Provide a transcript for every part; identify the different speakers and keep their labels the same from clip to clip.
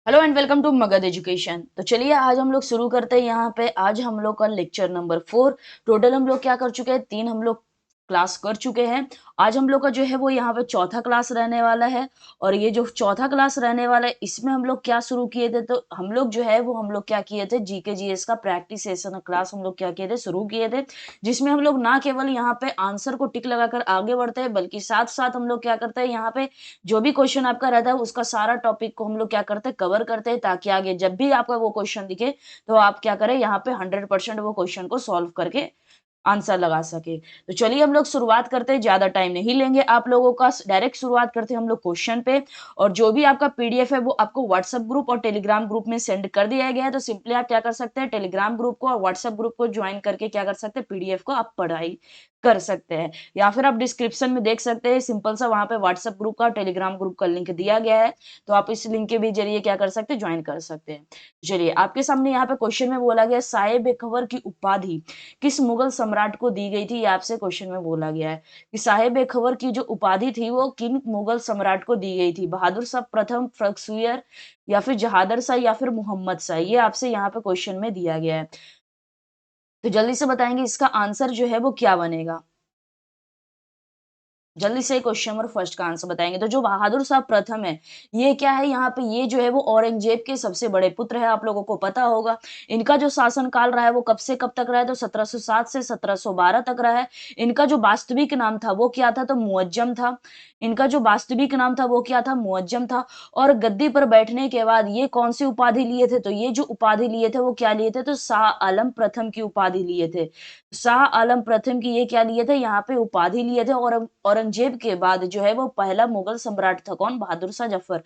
Speaker 1: Hello and welcome to Magadh Education. तो चलिए आज हम लोग शुरू करते हैं। यहाँ पे आज हम लोग का लेक्चर नंबर 4। टोटल हम लोग क्या कर चुके हैं, 3 हम लोग क्लास कर चुके हैं। आज हम लोग का जो है वो यहाँ पे चौथा क्लास रहने वाला है। और ये जो चौथा क्लास रहने वाला है इसमें हम लोग क्या शुरू किए थे, तो हम लोग जो है वो हम लोग क्या किए थे, जीके जीएस का प्रैक्टिस सेशन क्लास हम लोग क्या किए थे, शुरू किए थे। जिसमें हम लोग ना केवल यहाँ पे आंसर को टिक लगाकर आगे बढ़ते हैं, बल्कि साथ साथ हम लोग क्या करते हैं, यहाँ पे जो भी क्वेश्चन आपका रहता है उसका सारा टॉपिक को हम लोग क्या करते हैं, कवर करते हैं, ताकि आगे जब भी आपका वो क्वेश्चन दिखे तो आप क्या करें, यहाँ पे 100% वो क्वेश्चन को सॉल्व करके आंसर लगा सके। तो चलिए हम लोग शुरुआत करते हैं, ज्यादा टाइम नहीं लेंगे आप लोगों का, डायरेक्ट शुरुआत करते हैं हम लोग क्वेश्चन पे। और जो भी आपका पीडीएफ है वो आपको व्हाट्सएप ग्रुप और टेलीग्राम ग्रुप में सेंड कर दिया गया है। तो सिंपली आप क्या कर सकते हैं, टेलीग्राम ग्रुप को और व्हाट्सएप ग्रुप को ज्वाइन करके क्या कर सकते हैं, पीडीएफ को आप पढ़ाई कर सकते हैं। या फिर आप डिस्क्रिप्शन में देख सकते हैं, सिंपल सा वहां पे व्हाट्सएप ग्रुप का टेलीग्राम ग्रुप का लिंक दिया गया है। तो आप इस लिंक के भी जरिए क्या कर सकते हैं, ज्वाइन कर सकते हैं। चलिए आपके सामने यहाँ पे क्वेश्चन में बोला गया, साहिब बेखबर की उपाधि किस मुगल सम्राट को दी गई थी। ये आपसे क्वेश्चन में बोला गया है कि साहिब बेखबर की जो उपाधि थी वो किन मुगल सम्राट को दी गई थी। बहादुर शाह प्रथम, फ्रक्सुयर, या फिर जहादर शाह, या फिर मोहम्मद शाह। ये आपसे यहाँ पे क्वेश्चन में दिया गया है। तो जल्दी से बताएंगे इसका आंसर जो है वो क्या बनेगा। जल्दी से क्वेश्चन नंबर फर्स्ट का आंसर बताएंगे। तो जो बहादुर शाह प्रथम है, ये क्या है, यहाँ पे ये जो है वो औरंगजेब के सबसे बड़े पुत्र है, आप लोगों को पता होगा। इनका जो शासन काल रहा है वो कब से कब तक रहा है, तो 1707 से 1712 तक रहा है। इनका जो वास्तविक नाम था वो क्या था, तो मुअज्जम था। इनका जो वास्तविक नाम था वो क्या था, मुअज्जम था। और गद्दी पर बैठने के बाद ये कौन सी उपाधि लिए थे, तो ये जो उपाधि लिए थे वो क्या लिए थे, तो शाह आलम प्रथम की उपाधि लिए थे। शाह आलम प्रथम की ये क्या लिए थे, यहाँ पे उपाधि लिए थे। और औरंगजेब के बाद जो है वो पहला मुगल सम्राट था, कौन, बहादुर शाह जफर,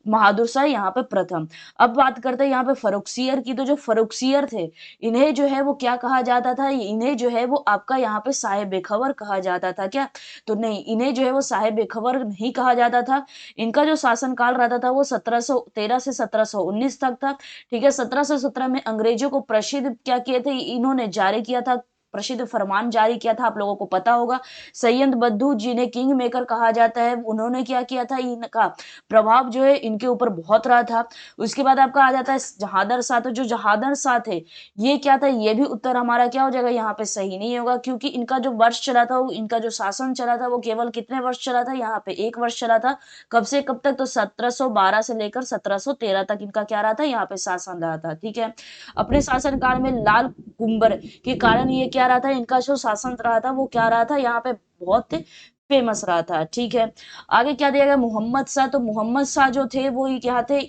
Speaker 1: बहादुर शाह यहाँ पे प्रथम। अब बात करते हैं यहाँ पे फर्रुखसियर की। तो जो फर्रुखसियर थे, इन्हें जो है वो क्या कहा जाता था, इन्हें जो है वो आपका यहाँ पे साहिब बेखबर कहा जाता था क्या, तो नहीं, इन्हें जो है वो साहिब बेखबर नहीं कहा जाता था। इनका जो शासनकाल रहता था वो 1713 से 1719 तक था। ठीक है, 1717 में अंग्रेजों को प्रसिद्ध क्या किए थे, इन्होंने जारी किया था, प्रसिद्ध फरमान जारी किया था, आप लोगों को पता होगा। सैयद बद्दू जिन्हें किंग मेकर कहा जाता है, उन्होंने क्या किया था, इनका प्रभाव जो है इनके ऊपर बहुत रहा था। उसके बाद आपका आ जाता है जहादर शाह। तो जो जहादर शाह थे, ये क्या था, ये भी उत्तर हमारा क्या हो जाएगा, यहाँ पे सही नहीं होगा, क्योंकि इनका जो वर्ष चला था, इनका जो शासन चला था वो केवल कितने वर्ष चला था, यहाँ पे 1 वर्ष चला था। कब से कब तक, तो 1712 से लेकर 1713 तक इनका क्या रहा था, यहाँ पे शासन रहा था। ठीक है, अपने शासन काल में लाल कुंबर के कारण ये क्या रहा था, इनका जो शासन रहा था वो क्या रहा था, यहाँ पे बहुत फेमस रहा था। ठीक है, आगे क्या दिया गया, मोहम्मद शाह। तो मोहम्मद शाह जो थे वो ये क्या थे,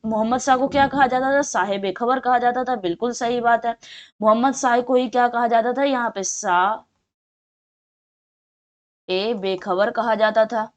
Speaker 1: मोहम्मद शाह को क्या कहा जाता था, साहिब बेखबर कहा जाता था। बिल्कुल सही बात है, मोहम्मद शाह को ही क्या कहा जाता था, यहाँ पे शाह ए बेखबर कहा जाता था।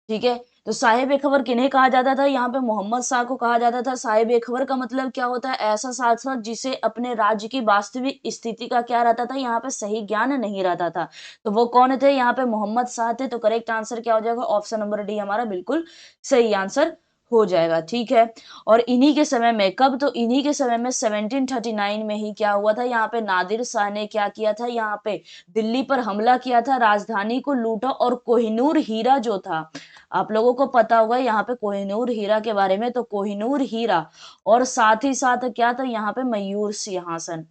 Speaker 1: ठीक है, तो साहिब बेखबर किन्हें कहा जाता था, यहाँ पे मोहम्मद शाह को कहा जाता था। साहिब बेखबर का मतलब क्या होता है, ऐसा शासक जिसे अपने राज्य की वास्तविक स्थिति का क्या रहता था, यहाँ पे सही ज्ञान नहीं रहता था। तो वो कौन थे, यहाँ पे मोहम्मद शाह थे। तो करेक्ट आंसर क्या हो जाएगा, ऑप्शन नंबर डी हमारा बिल्कुल सही आंसर हो जाएगा। ठीक है, और इन्हीं के समय में, कब, तो इन्हीं के समय में 1739 में ही क्या हुआ था, यहाँ पे नादिर शाह ने क्या किया था, यहाँ पे दिल्ली पर हमला किया था, राजधानी को लूटा, और कोहिनूर हीरा जो था, आप लोगों को पता होगा यहाँ पे कोहिनूर हीरा के बारे में। तो कोहिनूर हीरा और साथ ही साथ क्या था, यहाँ पे मयूर सिंहासन।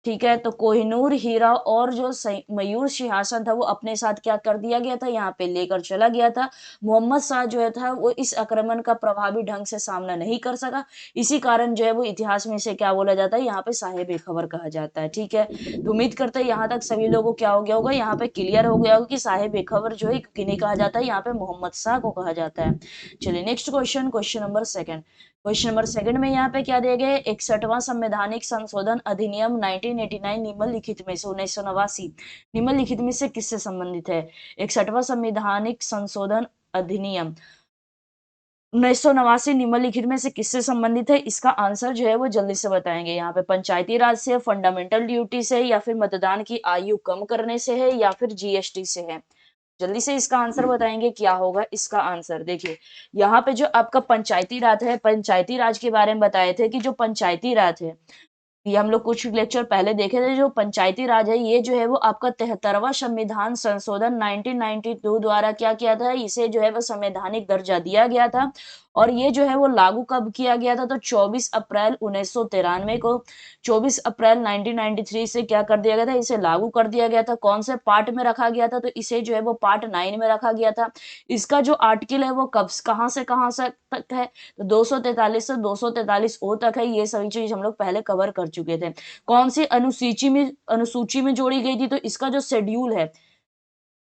Speaker 1: ठीक है, तो कोहिनूर हीरा और जो मयूर सिंहासन था वो अपने साथ क्या कर दिया गया था, यहाँ पे लेकर चला गया था। मोहम्मद शाह जो है था वो इस आक्रमण का प्रभावी ढंग से सामना नहीं कर सका। इसी कारण जो है वो इतिहास में इसे क्या बोला जाता है, यहाँ पे साहिब बेखबर कहा जाता है। ठीक है, तो उम्मीद करते हैं यहाँ तक सभी लोगों को क्या हो गया होगा, यहाँ पे क्लियर हो गया होगा कि साहिब बेखबर जो है किन्हें कहा जाता है, यहाँ पे मोहम्मद शाह को कहा जाता है। चलिए next question, question number second. Question number second में यहाँ पे क्या दिया गया है, 61वां संवैधानिक संशोधन अधिनियम 1989 निम्नलिखित में से, 1989 निम्नलिखित में से किससे संबंधित है। 61वां संवैधानिक संशोधन अधिनियम 1989 निम्नलिखित में से किससे संबंधित है। इसका आंसर जो है वो जल्दी से बताएंगे। यहाँ पे पंचायती राज से, फंडामेंटल ड्यूटी से, या फिर मतदान की आयु कम करने से है, या फिर जीएसटी से है। जल्दी से इसका आंसर बताएंगे, क्या होगा इसका आंसर। देखिए, यहाँ पे जो आपका पंचायती राज है, पंचायती राज के बारे में बताए थे कि जो पंचायती राज है, ये हम लोग कुछ लेक्चर पहले देखे थे। जो पंचायती राज है ये जो है वो आपका 73वां संविधान संशोधन 1992 द्वारा क्या किया था, इसे जो है वो संवैधानिक दर्जा दिया गया था। और ये जो है वो लागू कब किया गया था, तो 24 अप्रैल 1993 को, 24 अप्रैल 1993 से क्या कर दिया गया था, इसे लागू कर दिया गया था। कौन से पार्ट में रखा गया था, तो इसे जो है वो पार्ट 9 में रखा गया था। इसका जो आर्टिकल है वो कब कहाँ से तक है, तो 243 से 243 ओ तक है। ये सभी चीज हम लोग पहले कवर कर चुके थे। कौन सी अनुसूची में जोड़ी गई थी, तो इसका जो शेड्यूल है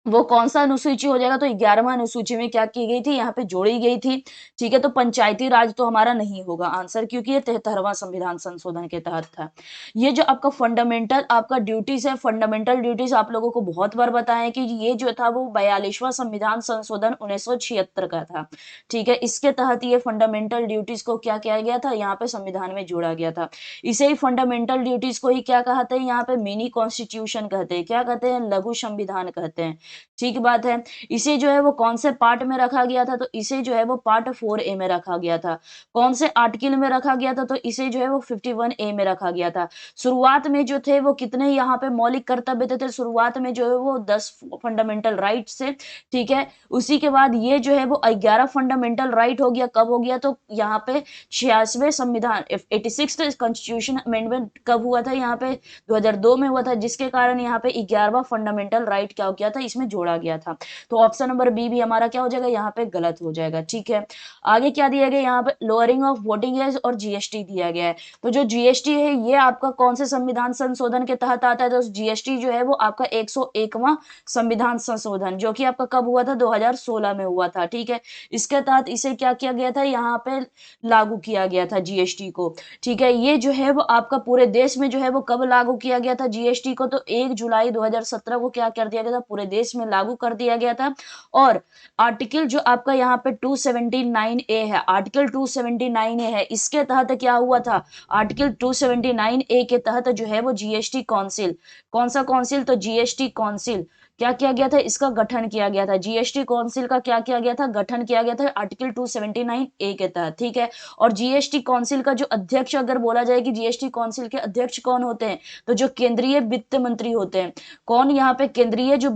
Speaker 1: वो कौन सा अनुसूची हो जाएगा, तो 11वां अनुसूची में क्या की गई थी, यहाँ पे जोड़ी गई थी। ठीक है, तो पंचायती राज तो हमारा नहीं होगा आंसर, क्योंकि ये 73वां संविधान संशोधन के तहत था। ये जो आपका फंडामेंटल आपका ड्यूटीज है, फंडामेंटल ड्यूटीज आप लोगों को बहुत बार बताएं कि ये जो था वो 42वां संविधान संशोधन 1976 का था। ठीक है, इसके तहत ये फंडामेंटल ड्यूटीज को क्या किया गया था, यहाँ पे संविधान में जोड़ा गया था। इसे ही फंडामेंटल ड्यूटीज को ही क्या कहते हैं, यहाँ पे मिनी कॉन्स्टिट्यूशन कहते हैं, क्या कहते हैं, लघु संविधान कहते हैं। ठीक बात है। इसे जो है वो कौन से पार्ट में रखा गया था, तो इसे जो है वो पार्ट 4A में रखा गया था। कौन से आर्टिकल में रखा गया था, तो इसे जो है वो 51A में रखा गया था। शुरुआत में जो थे वो कितने यहाँ पे मौलिक कर्तव्य थे, शुरुआत में जो है वो 10 फंडामेंटल राइट से। ठीक है, उसी के बाद ये जो है वो 11 फंडामेंटल राइट हो गया। कब हो गया, तो यहाँ पे 86वें संविधान 86 कॉन्स्टिट्यूशन अमेंडमेंट कब हुआ था, यहाँ पे 2002 में हुआ था, जिसके कारण यहाँ पे 11वां फंडामेंटल राइट क्या हो गया था, इसमें जोड़ा गया था। तो ऑप्शन नंबर बी भी हमारा क्या हो जाएगा, यहाँ पे गलत हो जाएगा। ठीक है, आगे क्या दिया गया, यहाँ पे लोअरिंग ऑफ वोटिंग एज और जीएसटी दिया गया है। तो जो जीएसटी है ये आपका कौन से संविधान संशोधन के तहत आता है, तो जीएसटी जो है वो आपका 101वां संविधान संशोधन, जो कि आपका कब हुआ था, 2016 में हुआ था। ठीक है, इसके तहत इसे क्या किया गया था, यहाँ पे लागू किया गया था जीएसटी को। ठीक है, ये जो है वो आपका पूरे देश में जो है वो कब लागू किया गया था जीएसटी को, तो 1 जुलाई 2017 को क्या कर दिया गया था, पूरे देश में लागू कर दिया गया था। और आर्टिकल जो आपका यहाँ पे 279A है, आर्टिकल 279A है, इसके तहत क्या हुआ था, आर्टिकल 279A के तहत जो है वो जीएसटी काउंसिल, कौन सा काउंसिल, तो जीएसटी काउंसिल क्या किया गया था, इसका गठन किया गया था। जीएसटी काउंसिल का क्या किया गया था, गठन किया गया था आर्टिकल 279A के तहत। ठीक है, और जीएसटी काउंसिल का जो अध्यक्ष अगर बोला जाए कि जीएसटी काउंसिल के अध्यक्ष कौन होते हैं, तो जो केंद्रीय वित्त मंत्री होते हैं। कौन यहाँ पे केंद्रीय जो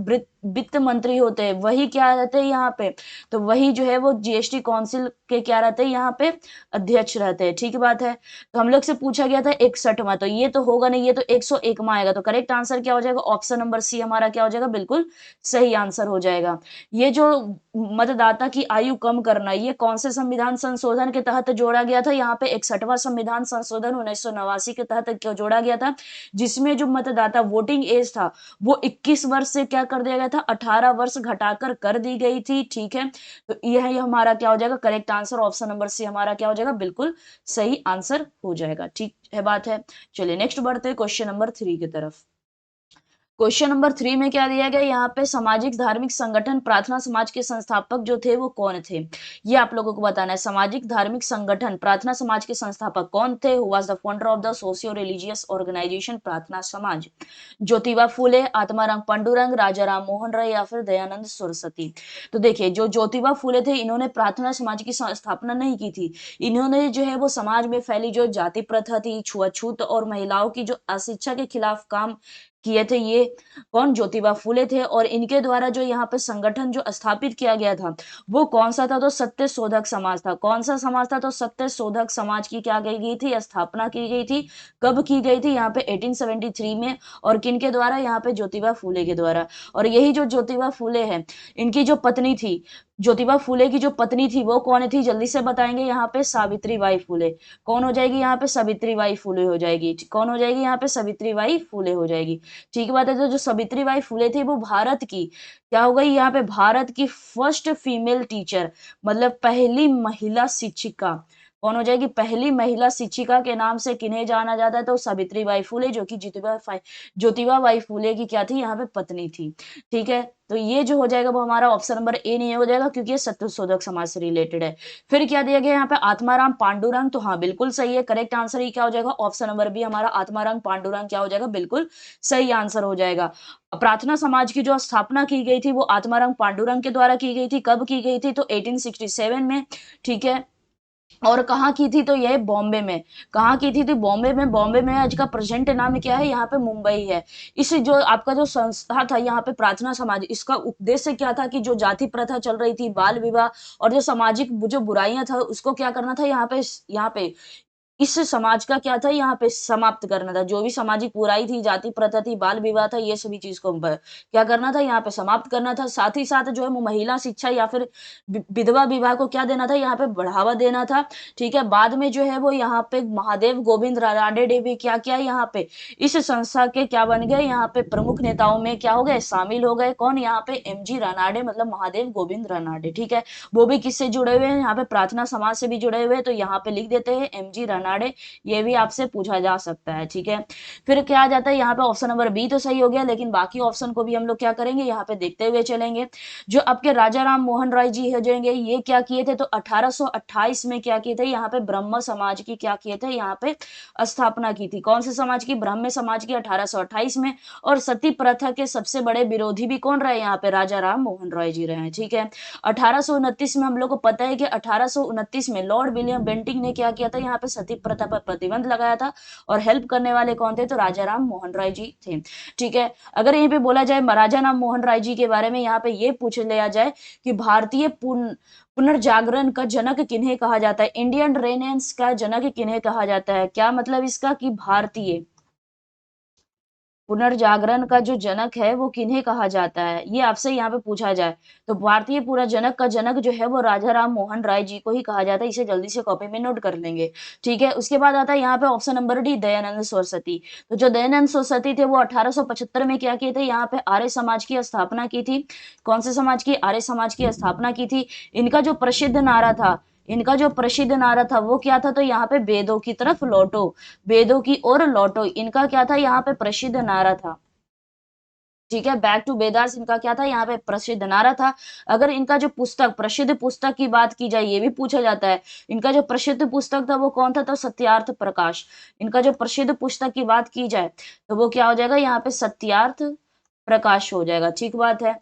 Speaker 1: वित्त मंत्री होते हैं वही क्या रहते हैं यहाँ पे, तो वही जो है वो जीएसटी काउंसिल के क्या रहते हैं यहाँ पे, अध्यक्ष रहते हैं। ठीक बात है। तो हम लोग से पूछा गया था 61वां, तो ये तो होगा नहीं, ये तो 101वां आएगा। तो करेक्ट आंसर क्या हो जाएगा, ऑप्शन नंबर सी हमारा क्या हो जाएगा, बिल्कुल सही आंसर हो जाएगा। ये जो मतदाता की आयु कम करना, ये कौन से संविधान संशोधन के तहत जोड़ा गया था, यहाँ पे 61वां संविधान संशोधन 1989 के तहत क्यों जोड़ा गया था, जिसमें जो मतदाता वोटिंग एज था वो 21 वर्ष से क्या कर दिया गया था, 18 वर्ष घटाकर कर दी गई थी। ठीक है, तो यह हमारा क्या हो जाएगा, correct answer option number C हमारा क्या हो जाएगा, बिल्कुल सही आंसर हो जाएगा। ठीक है बात है। चलिए नेक्स्ट बढ़ते हैं क्वेश्चन नंबर 3 की तरफ। क्वेश्चन नंबर 3 में क्या दिया गया, यहाँ पे सामाजिक धार्मिक संगठन प्रार्थना समाज के संस्थापक जो थे वो कौन थे, ये आप लोगों को बताना है। सामाजिक धार्मिक संगठन प्रार्थना समाज के संस्थापक कौन थे, who was the founder of the socio religious organisation Prarthana Samaj, Jyotiba Phule, Atmaram Pandurang, राजा राम मोहन राय या फिर दयानंद सरस्वती। तो देखिए, जो ज्योतिबा फूले थे इन्होंने प्रार्थना समाज की स्थापना नहीं की थी। इन्होंने जो है वो समाज में फैली जो जाति प्रथा थी, छुआछूत और महिलाओं की जो अशिक्षा के खिलाफ काम किए थे, ये कौन, ज्योतिबा फूले थे। और इनके द्वारा जो यहाँ पे संगठन जो स्थापित किया गया था वो कौन सा था, तो सत्य शोधक समाज था। कौन सा समाज था, तो सत्य शोधक समाज की क्या की गई थी, स्थापना की गई थी। कब की गई थी, यहाँ पे 1873 में। और किनके द्वारा, यहाँ पे ज्योतिबा फूले के द्वारा। और यही जो ज्योतिबा फूले है, इनकी जो पत्नी थी, ज्योतिबा फूले की जो पत्नी थी वो कौन थी, जल्दी से बताएंगे, यहाँ पे सावित्री बाई फूले। कौन हो जाएगी, यहाँ पे सावित्री बाई फूले हो जाएगी। कौन हो जाएगी, यहाँ पे सावित्री बाई फूले हो जाएगी। ठीक बात है। तो जो सावित्री बाई फूले थी वो भारत की क्या हो गई, यहाँ पे भारत की फर्स्ट फीमेल टीचर, मतलब पहली महिला शिक्षिका। कौन हो जाएगी, पहली महिला शिक्षिका के नाम से किन्हें जाना जाता है, तो सावित्री बाई फूले, जो कि ज्योतिबा बाई फूले की क्या थी, यहाँ पे पत्नी थी। ठीक है, तो ये जो हो जाएगा वो हमारा ऑप्शन नंबर ए नहीं हो जाएगा, क्योंकि ये सत्यशोधक समाज से रिलेटेड है। फिर क्या दिया गया यहाँ पे, आत्माराम पांडुरंग, तो हाँ बिल्कुल सही है। करेक्ट आंसर ही क्या हो जाएगा, ऑप्शन नंबर बी हमारा आत्माराम पांडुरंग क्या हो जाएगा, बिल्कुल सही आंसर हो जाएगा। प्रार्थना समाज की जो स्थापना की गई थी वो आत्माराम पांडुरंग के द्वारा की गई थी। कब की गई थी, तो 1867 में। ठीक है, और कहाँ की थी, तो यह बॉम्बे में। कहाँ की थी, तो बॉम्बे में। बॉम्बे में आज का प्रेजेंट नाम क्या है, यहाँ पे मुंबई है। इस जो आपका जो संस्था था यहाँ पे प्रार्थना समाज, इसका उद्देश्य क्या था कि जो जाति प्रथा चल रही थी, बाल विवाह और जो सामाजिक जो बुराइयां था, उसको क्या करना था यहाँ पे इस समाज का क्या था, यहाँ पे समाप्त करना था। जो भी सामाजिक बुराई थी, जाति प्रथा थी, बाल विवाह था, ये सभी चीज को क्या करना था, यहाँ पे समाप्त करना था। साथ ही साथ जो है वो महिला शिक्षा या फिर विधवा विवाह को क्या देना था, यहाँ पे बढ़ावा देना था। ठीक है, बाद में जो है वो यहाँ पे महादेव गोविंद रानडे भी क्या किया, यहाँ पे इस संस्था के क्या बन गए, यहाँ पे प्रमुख नेताओं में क्या हो गए, शामिल हो गए। कौन, यहाँ पे एमजी रानाडे, मतलब महादेव गोविंद रानाडे। ठीक है, वो भी किससे जुड़े हुए हैं, यहाँ पे प्रार्थना समाज से भी जुड़े हुए हैं, तो यहाँ पे लिख देते हैं एमजी रानाडे। ये भी आपसे पूछा जा सकता है। ठीक है, फिर क्या आ जाता है यहाँ पे, ऑप्शन नंबर बी तो सही हो गया, लेकिन बाकी ऑप्शन को भी हम लोग क्या करेंगे, यहाँ पे देखते हुए चलेंगे। जो आपके राजा राम मोहन राय जी हो जाएंगे, ये क्या किए थे, तो 1828 में क्या किए थे, यहाँ पे ब्रह्म समाज की क्या किए थे, यहाँ पे स्थापना की थी। कौन से समाज की, ब्रह्म समाज की, 1828 में। और सती प्रथा के सबसे बड़े विरोधी भी कौन रहे, यहाँ पे राजा राम मोहन राय जी रहे हैं। ठीक है, 1829 में हम लोग को पता है कि 1829 में लॉर्ड विलियम बेंटिंग ने क्या किया था, यहाँ पे सती प्रथा पर प्रतिबंध लगाया था। और हेल्प करने वाले कौन थे, तो राजा राम मोहन राय जी थे। ठीक है, अगर यहीं पे बोला जाए राजा राम मोहन राय जी के बारे में, यहाँ पे ये पूछ लिया जाए कि भारतीय पुनर्जागरण का जनक किन्हें कहा जाता है, इंडियन रेनेसांस का जनक किन्हें कहा जाता है, क्या मतलब इसका, कि भारतीय पुनर्जागरण का जो जनक है वो किन्हें कहा जाता है, ये आपसे यहाँ पे पूछा जाए, तो भारतीय पुनर्जनक का जनक जो है वो राजा राम मोहन राय जी को ही कहा जाता है। इसे जल्दी से कॉपी में नोट कर लेंगे। ठीक है, उसके बाद आता है यहाँ पे option number D, Dayanand Saraswati. तो जो दयानंद सरस्वती थे वो 1875 में क्या किए थे, यहाँ पे आर्य समाज की स्थापना की थी। कौन से समाज की, आर्य समाज की स्थापना की थी। इनका जो प्रसिद्ध नारा था, इनका जो प्रसिद्ध नारा था वो क्या था, तो यहाँ पे वेदों की तरफ लौटो, वेदों की ओर लौटो, इनका क्या था, यहाँ पे प्रसिद्ध नारा था। ठीक है, बैक टू वेदास इनका क्या था, यहाँ पे प्रसिद्ध नारा था। अगर इनका जो पुस्तक, प्रसिद्ध पुस्तक की बात की जाए, ये भी पूछा जाता है। इनका जो प्रसिद्ध पुस्तक था वो कौन था, तो सत्यार्थ प्रकाश। इनका जो प्रसिद्ध पुस्तक की बात की जाए तो वो क्या हो जाएगा, यहाँ पे सत्यार्थ प्रकाश हो जाएगा। ठीक बात है,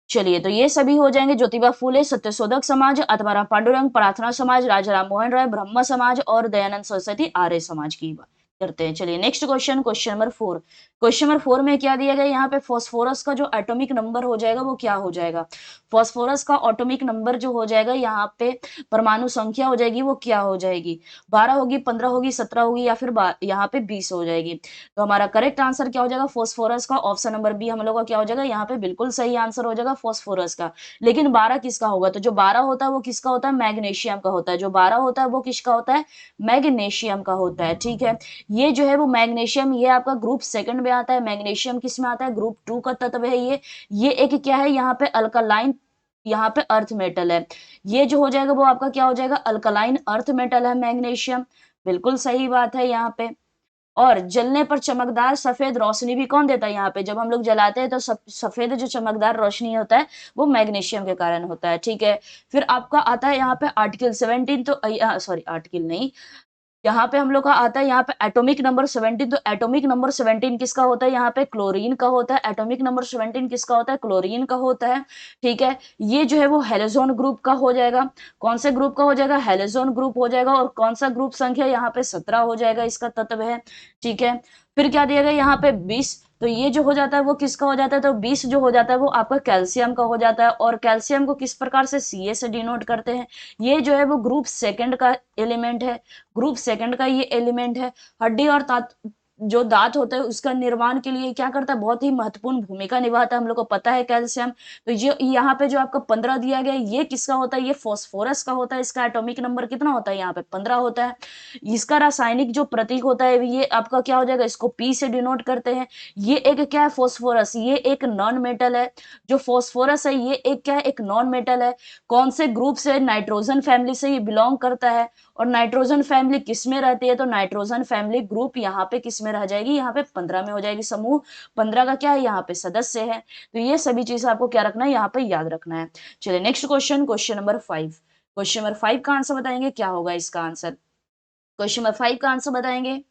Speaker 1: चलिए, तो ये सभी हो जाएंगे, ज्योतिबा फूले, सत्यशोधक समाज, आत्माराम पांडुरंग, प्रार्थना समाज, राजा राम मोहन राय, ब्रह्म समाज, और दयानंद सरस्वती आर्य समाज की बात करते हैं। चलिए next question, question number 4। Question number 4 में क्या दिया गया, यहाँ पे फास्फोरस का जो एटॉमिक नंबर हो जाएगा वो क्या हो जाएगा। फास्फोरस का एटॉमिक नंबर जो हो जाएगा, यहाँ पे परमाणु संख्या हो जाएगी, वो क्या हो जाएगी, 12 होगी, 15 होगी, 17 होगी, या फिर यहाँ पे 20 हो जाएगी। तो हमारा करेक्ट आंसर क्या हो जाएगा, फास्फोरस का, ऑप्शन नंबर बी हम लोग का क्या हो जाएगा, यहाँ पे बिल्कुल सही आंसर हो जाएगा फास्फोरस का। लेकिन 12 किसका होगा, तो जो 12 होता है वो किसका होता है, मैग्नीशियम का होता है। जो 12 होता है वो किसका होता है, मैग्नीशियम का होता है। ठीक है, ये जो है वो मैग्नीशियम, ये आपका ग्रुप सेकंड में आता है। मैग्नीशियम किस में आता है, ग्रुप 2 का तत्व है ये एक क्या है, यहाँ पे अल्कलाइन, यहाँ पे अर्थ मेटल है। ये जो हो जाएगा वो आपका क्या हो जाएगा, अल्कलाइन अर्थ मेटल है मैग्नीशियम। बिल्कुल सही बात है यहाँ पे। और जलने पर चमकदार सफेद रोशनी भी कौन देता है, यहाँ पे जब हम लोग जलाते हैं तो सफेद जो चमकदार रोशनी होता है वो मैग्नीशियम के कारण होता है। ठीक है, फिर आपका आता है यहाँ पे आर्टिकल 17, तो सॉरी आर्टिकल नहीं, यहाँ पे हम लोग का आता है यहाँ पे एटॉमिक नंबर 17। तो एटॉमिक नंबर 17 किसका होता है, यहाँ पे क्लोरीन का होता है। एटॉमिक नंबर 17 किसका होता है, क्लोरीन का होता है। ठीक है, ये जो है वो हेलोजोन ग्रुप का हो जाएगा। कौन से ग्रुप का हो जाएगा, हेलोजोन ग्रुप हो जाएगा। और कौन सा ग्रुप संख्या, यहाँ पे 17 हो जाएगा, इसका तत्व है। ठीक है, फिर क्या दिया गया यहाँ पे 20। तो ये जो हो जाता है वो किसका हो जाता है, तो 20 जो हो जाता है वो आपका कैल्शियम का हो जाता है। और कैल्शियम को किस प्रकार से, Ca से डिनोट करते हैं। ये जो है वो ग्रुप सेकंड का एलिमेंट है। ग्रुप सेकंड का ये एलिमेंट है। हड्डी और जो दांत होता है उसका निर्माण के लिए क्या करता है, बहुत ही महत्वपूर्ण भूमिका निभाता है, हम लोग को पता है कैल्शियम। तो ये यहाँ पे जो आपका 15 दिया गया है, ये किसका होता है, ये फास्फोरस का होता है। इसका एटॉमिक नंबर कितना होता है, यहाँ पे 15 होता है। इसका रासायनिक जो प्रतीक होता है ये आपका क्या हो जाएगा, इसको पी से डिनोट करते हैं। ये एक क्या है, फास्फोरस, ये एक नॉन मेटल है। जो फास्फोरस है ये एक क्या है, एक नॉन मेटल है। कौन से ग्रुप से, नाइट्रोजन फैमिली से ये बिलोंग करता है। और नाइट्रोजन फैमिली किस में रहती है, तो नाइट्रोजन फैमिली ग्रुप यहाँ पे किस में रह जाएगी, यहाँ पे 15 में हो जाएगी। समूह 15 का क्या है, यहाँ पे सदस्य है। तो ये सभी चीजें आपको क्या रखना है, यहाँ पे याद रखना है। चलिए next question, question number 5। Question number 5 का आंसर बताएंगे, क्या होगा इसका आंसर। क्वेश्चन नंबर 5 का आंसर बताएंगे।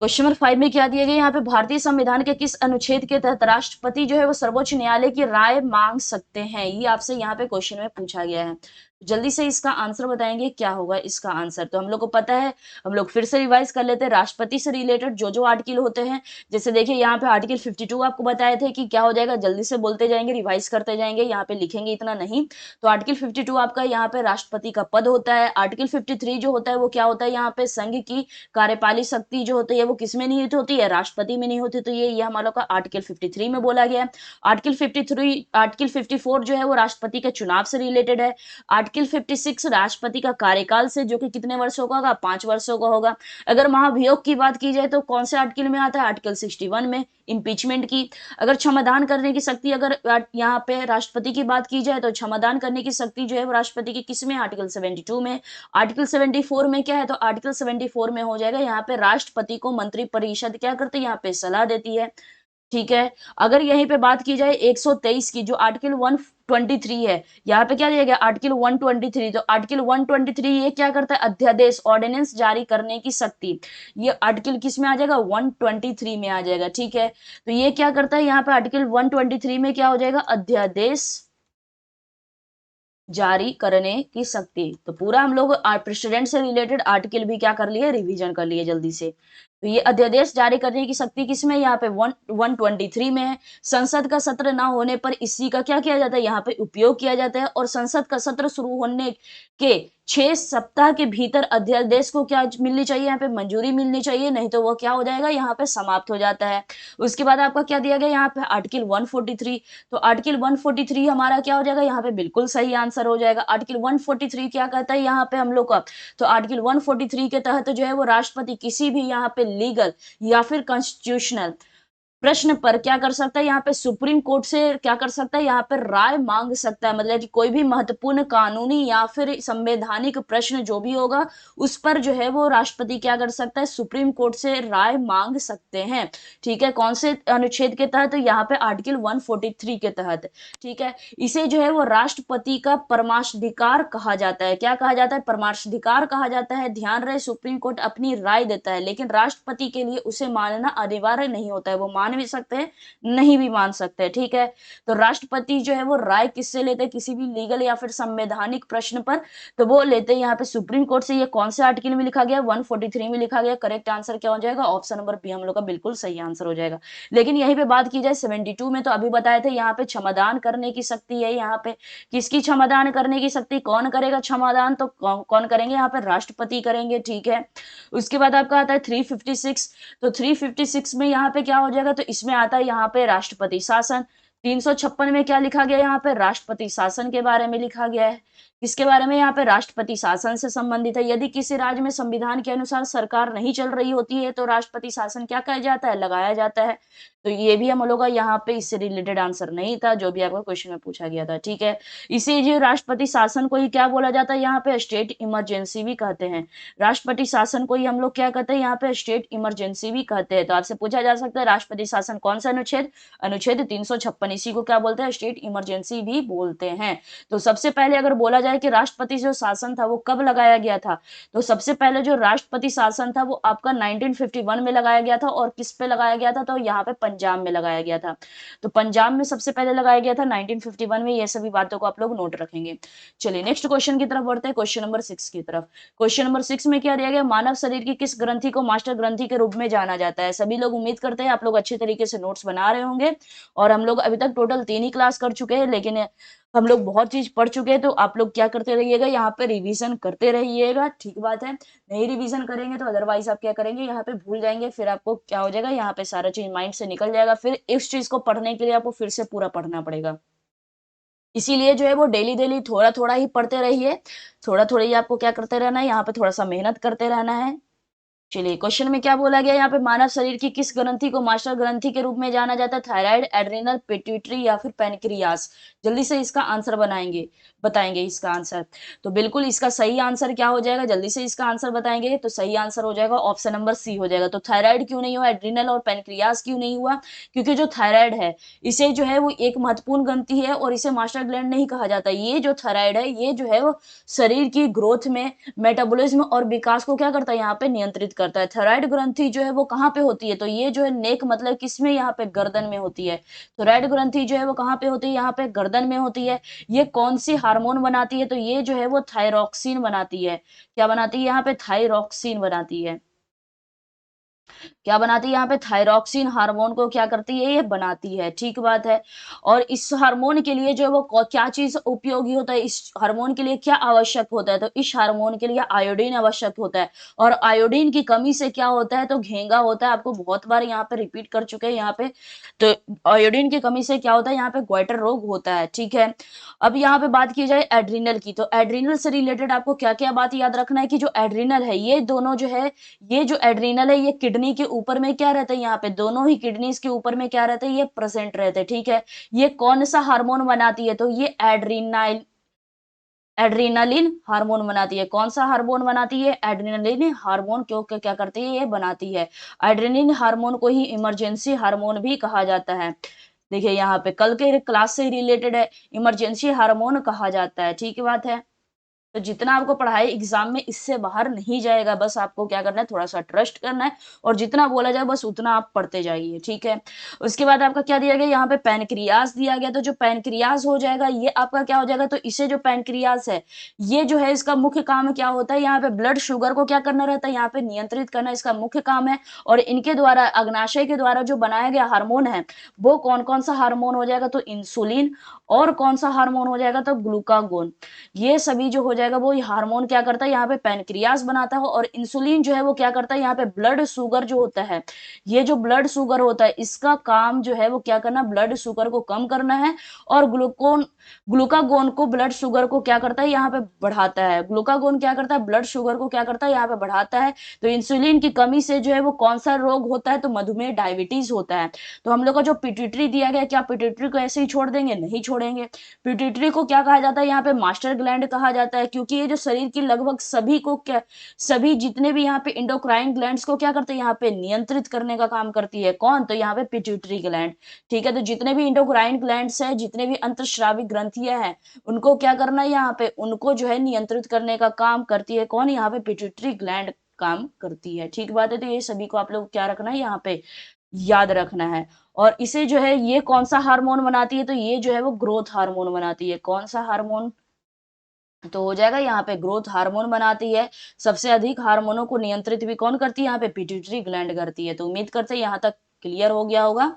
Speaker 1: क्वेश्चन नंबर 5 में क्या दिया गया, यहाँ पे भारतीय संविधान के किस अनुच्छेद के तहत राष्ट्रपति जो है वो सर्वोच्च न्यायालय की राय मांग सकते हैं, ये आपसे यहाँ पे क्वेश्चन में पूछा गया है। जल्दी से इसका आंसर बताएंगे, क्या होगा इसका आंसर। तो हम लोग को पता है, हम लोग फिर से रिवाइज कर लेते हैं राष्ट्रपति से रिलेटेड जो जो आर्टिकल होते हैं। जैसे देखिए यहाँ पे आर्टिकल 52 आपको बताए थे कि क्या हो जाएगा, जल्दी से बोलते जाएंगे, रिवाइज करते जाएंगे, यहाँ पे लिखेंगे इतना नहीं। तो आर्टिकल 52 आपका यहाँ पे राष्ट्रपति का पद होता है। आर्टिकल 53 जो होता है वो क्या होता है, यहाँ पे संघ की कार्यपालिक शक्ति जो होती है वो किसमें निहित होती है, राष्ट्रपति में नहीं होती। तो ये हमारे लोग का आर्टिकल 53 में बोला गया है। आर्टिकल 54 जो है वो राष्ट्रपति के चुनाव से रिलेटेड है। आर्टिकल 56 राष्ट्रपति का कार्यकाल से, जो कि कितने वर्षों का होगा, 5 वर्षों का होगा। अगर महाभियोग की बात की जाए तो कौन से आर्टिकल में आता है, आर्टिकल 61 में, इम्पीचमेंट की। अगर क्षमादान करने की शक्ति, अगर यहाँ पे राष्ट्रपति की बात की जाए तो क्षमादान करने की शक्ति जो है वो राष्ट्रपति की किस में, आर्टिकल 72 में। आर्टिकल 74 में क्या है, तो आर्टिकल 74 में हो जाएगा, यहाँ पे राष्ट्रपति को मंत्रिपरिषद क्या करती है, यहाँ पे सलाह देती है। ठीक है। अगर यहीं पे बात की जाए 123 की, जो आर्टिकल 123 है, यहाँ पे क्या दिया गया, आर्टिकल 123। तो आर्टिकल 123 ये क्या करता है, अध्यादेश, ऑर्डिनेंस जारी करने की शक्ति। ये आर्टिकल किस में आ जाएगा, 123 में आ जाएगा। ठीक है। तो ये क्या करता है, यहाँ पे आर्टिकल 123 में क्या हो जाएगा, अध्यादेश जारी करने की शक्ति। तो पूरा हम लोग प्रेसिडेंट से रिलेटेड आर्टिकल भी क्या कर लिए, रिवीजन कर लिए जल्दी से। तो ये अध्यादेश जारी करने की शक्ति किसमें, यहाँ पे 123 में है। संसद का सत्र ना होने पर इसी का क्या किया जाता है, यहाँ पे उपयोग किया जाता है। और संसद का सत्र शुरू होने के 6 सप्ताह के भीतर अध्यादेश को क्या मिलनी चाहिए, यहाँ पे मंजूरी मिलनी चाहिए, नहीं तो वो क्या हो जाएगा, यहाँ पे समाप्त हो जाता है। उसके बाद आपका क्या दिया गया, यहाँ पे आर्टिकल 143। तो आर्टिकल 143 हमारा क्या हो जाएगा, यहाँ पे बिल्कुल सही आंसर हो जाएगा। आर्टिकल 143 क्या कहता है यहाँ पे हम लोग का, तो आर्टिकल 143 के तहत जो है वो राष्ट्रपति किसी भी यहाँ पे लीगल या फिर कॉन्स्टिट्यूशनल प्रश्न पर क्या कर सकता है, यहाँ पे सुप्रीम कोर्ट से क्या कर सकता है, यहाँ पे राय मांग सकता है। मतलब कि कोई भी महत्वपूर्ण कानूनी या फिर संवैधानिक प्रश्न जो भी होगा उस पर जो है वो राष्ट्रपति क्या कर सकता है, सुप्रीम कोर्ट से राय मांग सकते हैं। ठीक है। कौन से अनुच्छेद के तहत, यहाँ पे आर्टिकल 143 के तहत। ठीक है। इसे जो है वो राष्ट्रपति का परमाधिकार कहा जाता है। क्या कहा जाता है, परमाधिकार कहा जाता है। ध्यान रहे, सुप्रीम कोर्ट अपनी राय देता है, लेकिन राष्ट्रपति के लिए उसे मानना अनिवार्य नहीं होता है। वो मान भी सकते हैं, नहीं भी मान सकते हैं। ठीक है। तो राष्ट्रपति जो है वो राय किससे लेते हैं, किसी भी लीगल या फिर संवैधानिक प्रश्न पर, तो वो लेते हैं यहाँ पे सुप्रीम कोर्ट से। ये कौन से आर्टिकल में लिखा गया, 143 में लिखा गया। करेक्ट आंसर क्या हो जाएगा, ऑप्शन नंबर बी हम लोग का बिल्कुल सही आंसर हो जाएगा। लेकिन यहीं पे बात की जाए 72 में, तो अभी बताए थे यहाँ पे क्षमादान करने की शक्ति है। यहाँ पे किसकी क्षमादान करने की शक्ति, कौन करेगा क्षमादान, तो कौन करेंगे, यहाँ पे राष्ट्रपति करेंगे। ठीक है। उसके बाद आपका आता है 356। तो 356 में यहाँ पे क्या हो जाएगा, तो इसमें आता है यहाँ पे राष्ट्रपति शासन। 356 में क्या लिखा गया, यहाँ पे राष्ट्रपति शासन के बारे में लिखा गया है। किसके बारे में, यहाँ पे राष्ट्रपति शासन से संबंधित है। यदि किसी राज्य में संविधान के अनुसार सरकार नहीं चल रही होती है तो राष्ट्रपति शासन क्या कहा जाता है, लगाया जाता है। तो ये भी हम लोग का यहाँ पे इससे रिलेटेड आंसर नहीं था, जो भी आपका क्वेश्चन में पूछा गया था। ठीक है। इसी जो राष्ट्रपति शासन को ही क्या बोला जाता है, यहाँ पे स्टेट इमरजेंसी भी कहते हैं। राष्ट्रपति शासन को ही हम लोग क्या कहते हैं, यहाँ पे स्टेट इमरजेंसी भी कहते हैं। तो आपसे पूछा जा सकता है राष्ट्रपति शासन कौन सा अनुच्छेद, अनुच्छेद 356, इसी को क्या बोलते हैं, स्टेट इमरजेंसी भी बोलते हैं। तो सबसे पहले अगर बोला जाए कि राष्ट्रपति जो शासन था वो कब लगाया गया था, तो सबसे पहले जो राष्ट्रपति शासन था वो आपका 1951 में लगाया गया था। और किस पे लगाया गया था, तो यहाँ पे पंजाब में लगाया गया था। तो पंजाब में सबसे पहले लगाया गया था 1951 में। ये सभी बातों को आप लोग नोट रखेंगे। चलिए नेक्स्ट क्वेश्चन की तरफ बढ़ते हैं, क्वेश्चन नंबर 6 की तरफ। क्वेश्चन नंबर 6 में क्या दिया गया, मानव शरीर की किस ग्रंथि को मास्टर ग्रंथि के रूप में जाना जाता है। सभी लोग उम्मीद करते हैं आप लोग अच्छे तरीके से नोट्स बना रहे होंगे। और हम लोग अभी तक टोटल 3 ही क्लास कर चुके हैं, लेकिन हम लोग बहुत चीज पढ़ चुके हैं। तो आप लोग क्या करते रहिएगा, यहाँ पे रिवीजन करते रहिएगा। ठीक बात है। नहीं रिवीजन करेंगे तो अदरवाइज आप क्या करेंगे, यहाँ पे भूल जाएंगे। फिर आपको क्या हो जाएगा, यहाँ पे सारा चीज माइंड से निकल जाएगा। फिर इस चीज को पढ़ने के लिए आपको फिर से पूरा पढ़ना पड़ेगा। इसीलिए जो है वो डेली डेली थोड़ा थोड़ा ही पढ़ते रहिए। थोड़ा थोड़ा ही आपको क्या करते रहना है, यहाँ पे थोड़ा सा मेहनत करते रहना है। चलिए क्वेश्चन में क्या बोला गया, यहाँ पे मानव शरीर की किस ग्रंथि को मास्टर ग्रंथि के रूप में जाना जाता है, थायराइड, एड्रिनल, पिट्यूटरी या फिर पैनक्रियास। जल्दी से इसका आंसर बताएंगे इसका आंसर। तो बिल्कुल इसका सही आंसर क्या हो जाएगा, जल्दी से इसका आंसर बताएंगे। तो सही आंसर हो जाएगा ऑप्शन नंबर सी हो जाएगा। तो थायराइड क्यों नहीं हुआ, एड्रिनल और पैनक्रियास क्यों नहीं हुआ, क्योंकि जो थायराइड है इसे जो है वो एक महत्वपूर्ण ग्रंथि है और इसे मास्टर ग्लैंड नहीं कहा जाता। ये जो थायराइड है ये जो है वो शरीर की ग्रोथ में, मेटाबॉलिज्म और विकास को क्या करता है, यहाँ पे नियंत्रित करता है। थायराइड ग्रंथि जो है वो कहाँ पे होती है, तो ये जो है नेक मतलब किसमें, यहाँ पे गर्दन में होती है। थायराइड ग्रंथि जो है वो कहाँ पे होती है, यहाँ पे गर्दन में होती है। ये कौन सी हार्मोन बनाती है, तो ये जो है वो थायरॉक्सिन बनाती है। क्या बनाती है, यहाँ पे थायरॉक्सिन बनाती है। क्या बनाती है, यहाँ पे थायरॉक्सिन हार्मोन को क्या करती है, ये बनाती है। ठीक बात है। और इस हार्मोन के लिए जो है वो क्या चीज उपयोगी होता है, इस हार्मोन के लिए क्या आवश्यक होता है, तो इस हार्मोन के लिए आयोडीन आवश्यक होता है। और आयोडीन की कमी से क्या होता है, तो घेंगा होता है। आपको बहुत बार यहाँ पे रिपीट कर चुके हैं यहाँ पे। तो आयोडीन की कमी से क्या होता है, यहाँ पे ग्वाइटर रोग होता है। ठीक है। अब यहाँ पे बात की जाए एड्रिनल की, तो एड्रिनल से रिलेटेड आपको क्या क्या बात याद रखना है कि जो एड्रिनल है, ये दोनों जो है, ये जो एड्रिनल है ये किडनी के ऊपर में क्या रहता है, यहाँ पे दोनों ही किडनीज के ऊपर में क्या रहता है, ये प्रेजेंट रहते हैं। ठीक है। ये कौन सा हार्मोन बनाती है, तो ये एड्रीनालिन हार्मोन बनाती है। कौन सा हार्मोन बनाती है, एड्रीनालिन हार्मोन, क्यों क्या करती है, ये बनाती है। एड्रेनालिन हार्मोन को ही इमरजेंसी हार्मोन भी कहा जाता है। देखिए यहाँ पे कल के क्लास से रिलेटेड है, इमरजेंसी हार्मोन कहा जाता है। ठीक बात है। तो जितना आपको पढ़ाई एग्जाम में इससे बाहर नहीं जाएगा, बस आपको क्या करना है, थोड़ा सा ट्रस्ट करना है और जितना बोला जाए बस उतना आप पढ़ते जाइए। ठीक है। उसके बाद आपका क्या दिया गया, यहाँ पे पैनक्रियाज दिया गया। तो जो पैनक्रियाज हो जाएगा ये आपका क्या हो जाएगा, तो इसे जो पैनक्रियाज है, ये जो है इसका मुख्य काम क्या होता है, यहाँ पे ब्लड शुगर को क्या करना रहता है, यहाँ पे नियंत्रित करना इसका मुख्य काम है। और इनके द्वारा अग्नाशय के द्वारा जो बनाया गया हार्मोन है, वो कौन कौन सा हार्मोन हो जाएगा, तो इंसुलिन। और कौन सा हार्मोन हो जाएगा, तो ग्लूकागोन। ये सभी जो हो जाएगा वो हार्मोन क्या करता है, यहाँ पे पैनक्रियास बनाता है। और इंसुलिन जो है वो क्या करता है, यहाँ पे ब्लड शुगर जो होता है, ये जो ब्लड शुगर होता है इसका काम जो है वो क्या करना, ब्लड शुगर को कम करना है। और ग्लूकागोन को ब्लड शुगर को क्या करता है, यहाँ पे बढ़ाता है। ग्लूकागोन क्या करता है, ब्लड शुगर को क्या करता है, यहाँ पे बढ़ाता है। तो इंसुलिन की कमी से जो है वो कौन सा रोग होता है, तो मधुमेह डायबिटीज होता है। तो हम लोग का जो पिट्यूटरी दिया गया, क्या पिट्यूटरी को ऐसे ही छोड़ देंगे, नहीं छोड़ेंगे। पिट्यूटरी को क्या कहा जाता है, यहाँ पे मास्टर ग्लैंड कहा जाता है, क्योंकि ये जो शरीर की लगभग सभी को क्या, सभी जितने भी यहाँ पे इंडोक्राइन ग्लैंड्स को क्या करते हैं, यहाँ पे नियंत्रित करने का काम करती है। कौन, तो यहाँ पे पिट्यूटरी ग्लैंड। ठीक है। तो जितने भी इंडोक्राइन ग्लैंड्स हैं, जितने भी अंतःस्रावी ग्रंथियां हैं, उनको क्या करना है, यहाँ पे उनको जो है नियंत्रित करने का काम करती है। कौन, यहाँ पे पिट्यूटरी ग्लैंड काम करती है। ठीक बात है। तो ये सभी को आप लोग क्या रखना है, यहाँ पे याद रखना है। और इसे जो है ये कौन सा हार्मोन बनाती है, तो ये जो है वो ग्रोथ हार्मोन बनाती है। कौन सा हार्मोन, तो हो जाएगा यहाँ पे ग्रोथ हार्मोन बनाती है। सबसे अधिक हार्मोनों को नियंत्रित भी कौन करती है, यहाँ पे पिट्यूटरी ग्लैंड करती है। तो उम्मीद करते हैं यहाँ तक क्लियर हो गया होगा।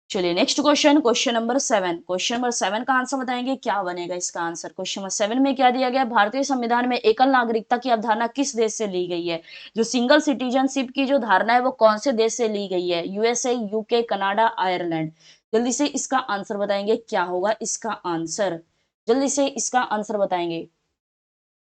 Speaker 1: चलिए next question, question number 7। Question number 7 का आंसर बताएंगे, क्या बनेगा इसका आंसर। क्वेश्चन नंबर 7 में क्या दिया गया, भारतीय संविधान में एकल नागरिकता की अवधारणा किस देश से ली गई है। जो सिंगल सिटीजनशिप की जो धारणा है वो कौन से देश से ली गई है, यूएसए, यूके, कनाडा, आयरलैंड। जल्दी से इसका आंसर बताएंगे, क्या होगा इसका आंसर, जल्दी से इसका आंसर बताएंगे।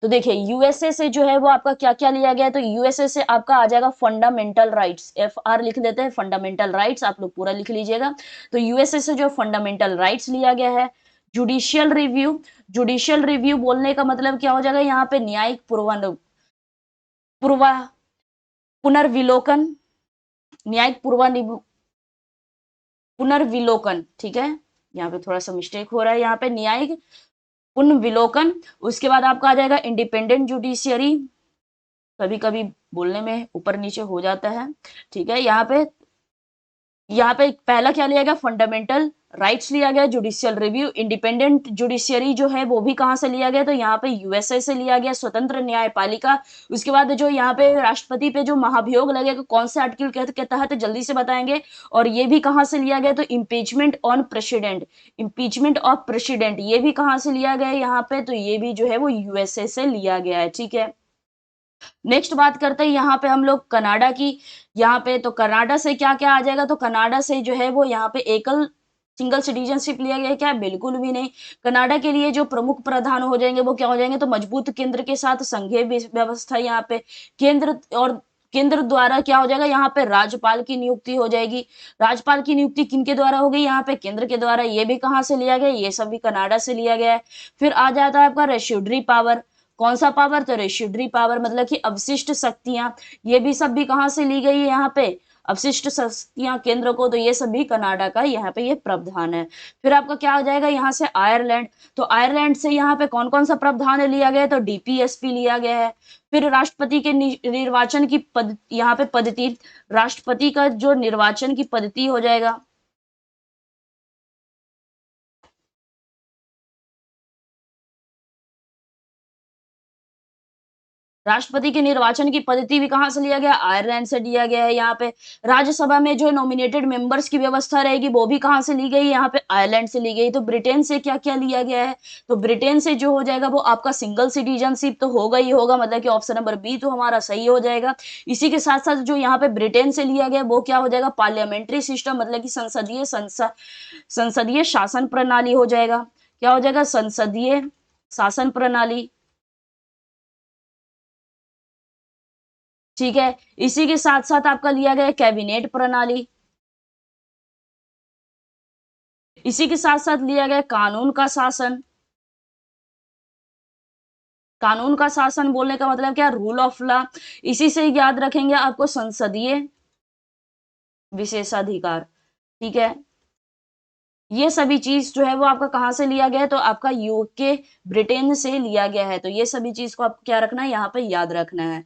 Speaker 1: तो देखिए यूएसए से जो है वो आपका क्या क्या लिया गया है, तो यूएसए से आपका आ जाएगा फंडामेंटल राइट्स, एफ आर लिख देते हैं, फंडामेंटल राइट्स आप लोग पूरा लिख लीजिएगा। तो यूएसए से जो फंडामेंटल राइट्स लिया गया है। जुडिशियल रिव्यू, जुडिशियल रिव्यू बोलने का मतलब क्या हो जाएगा, यहाँ पे न्यायिक पूर्वा पुनर्विलोकन, न्यायिक पुनर्विलोकन। ठीक है। यहाँ पे थोड़ा सा मिस्टेक हो रहा है, यहाँ पे न्यायिक पुनर्विलोकन। उसके बाद आपका आ जाएगा इंडिपेंडेंट जुडिशियरी, कभी कभी बोलने में ऊपर नीचे हो जाता है। ठीक है। यहाँ पे पहला क्या लिया गया, फंडामेंटल राइट्स लिया गया, जुडिशियल रिव्यू। इंडिपेंडेंट जुडिशियरी जो है वो भी कहां से लिया गया, तो यहाँ पे यूएसए से लिया गया, स्वतंत्र न्यायपालिका। उसके बाद जो यहाँ पे राष्ट्रपति पे जो महाभियोग लगेगा कौन से आर्टिकल के तहत, जल्दी से बताएंगे। और ये भी कहां से लिया गया, तो impeachment on president, impeachment of president, ये भी कहां से लिया गया यहाँ पे, तो ये भी जो है वो यूएसए से लिया गया है। ठीक है। नेक्स्ट बात करते हैं यहाँ पे हम लोग कनाडा की। यहाँ पे तो कनाडा से क्या क्या आ जाएगा, तो कनाडा से जो है वो यहाँ पे एकल सिंगल सिटीजनशिप लिया गया है क्या, बिल्कुल भी नहीं। कनाडा के लिए जो प्रमुख प्रावधान हो जाएंगे वो क्या हो जाएंगे, तो मजबूत केंद्र के साथ संघीय व्यवस्था। यहाँ पे केंद्र और केंद्र द्वारा क्या हो जाएगा, यहाँ पे राज्यपाल की नियुक्ति हो जाएगी। राज्यपाल की नियुक्ति किनके द्वारा होगी, यहाँ पे केंद्र के द्वारा। ये भी कहाँ से लिया गया, ये सब भी कनाडा से लिया गया है। फिर आ जाता है आपका रेस्यूडरी पावर, कौन सा पावर, तो रेस्यूडरी पावर मतलब कि अवशिष्ट शक्तियां। ये भी सब भी कहां से ली गई है, यहाँ पे अपशिष्ट शक्तियां केंद्र को, तो ये सभी कनाडा का यहाँ पे ये प्रावधान है। फिर आपका क्या आ जाएगा यहाँ से आयरलैंड, तो आयरलैंड से यहाँ पे कौन कौन सा प्रावधान लिया गया है, तो डीपीएसपी लिया गया है। फिर राष्ट्रपति के निर्वाचन की पद यहाँ पे पद्धति, राष्ट्रपति का जो निर्वाचन की पद्धति हो जाएगा, राष्ट्रपति के निर्वाचन की पद्धति भी कहां से लिया गया, आयरलैंड से लिया गया है। यहाँ पे राज्यसभा में जो नॉमिनेटेड मेंबर्स की व्यवस्था रहेगी वो भी कहां से ली गई, यहाँ पे आयरलैंड से ली गई। तो ब्रिटेन से क्या क्या लिया गया है, तो ब्रिटेन से जो हो जाएगा वो आपका सिंगल सिटीजनशिप तो होगा ही होगा, मतलब कि ऑप्शन नंबर बी तो हमारा सही हो जाएगा। इसी के साथ साथ जो यहाँ पे ब्रिटेन से लिया गया वो क्या हो जाएगा, पार्लियामेंट्री सिस्टम, मतलब कि संसदीय शासन प्रणाली हो जाएगा। क्या हो जाएगा, संसदीय शासन प्रणाली। ठीक है, इसी के साथ साथ आपका लिया गया कैबिनेट प्रणाली। इसी के साथ साथ लिया गया कानून का शासन। कानून का शासन बोलने का मतलब क्या, रूल ऑफ लॉ। इसी से याद रखेंगे आपको संसदीय विशेषाधिकार। ठीक है, ये सभी चीज जो है वो आपका कहां से लिया गया है, तो आपका यूके ब्रिटेन से लिया गया है। तो ये सभी चीज को आपको क्या रखना है, यहाँ पे याद रखना है।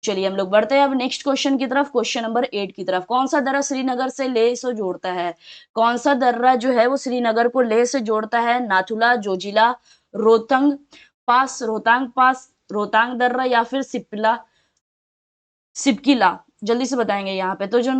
Speaker 1: चलिए हम लोग बढ़ते हैं अब नेक्स्ट क्वेश्चन की तरफ, क्वेश्चन नंबर 8 की तरफ। कौन सा दर्रा श्रीनगर से लेह से जोड़ता है, कौन सा दर्रा जो है वो श्रीनगर को लेह से जोड़ता है, नाथुला, जोजिला, रोहतांग पास, रोहतांग दर्रा, या फिर सिप्ला सिपकिला। जल्दी से बताएंगे यहाँ पे। तो जो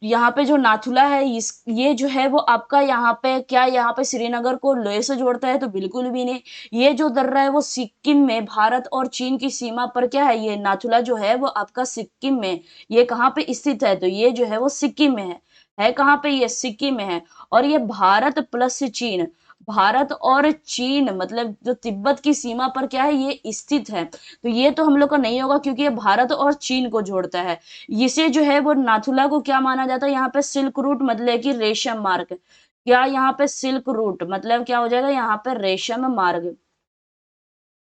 Speaker 1: यहाँ पे जो नाथुला है, ये जो है वो आपका यहाँ पे क्या, यहाँ पे श्रीनगर को लेह से जोड़ता है, तो बिल्कुल भी नहीं। ये जो दर्रा है वो सिक्किम में भारत और चीन की सीमा पर क्या है, ये नाथुला जो है वो आपका सिक्किम में, ये कहाँ पे स्थित है, तो ये जो है वो सिक्किम में है कहाँ पे, ये सिक्किम में है। और ये भारत प्लस चीन, भारत और चीन मतलब जो तिब्बत की सीमा पर क्या है, ये स्थित है। तो ये तो हम लोग का नहीं होगा क्योंकि ये भारत और चीन को जोड़ता है। इसे जो है वो नाथुला को क्या माना जाता है, यहाँ पे सिल्क रूट मतलब कि रेशम मार्ग। क्या यहाँ पे सिल्क रूट मतलब क्या हो जाएगा, यहाँ पे रेशम मार्ग।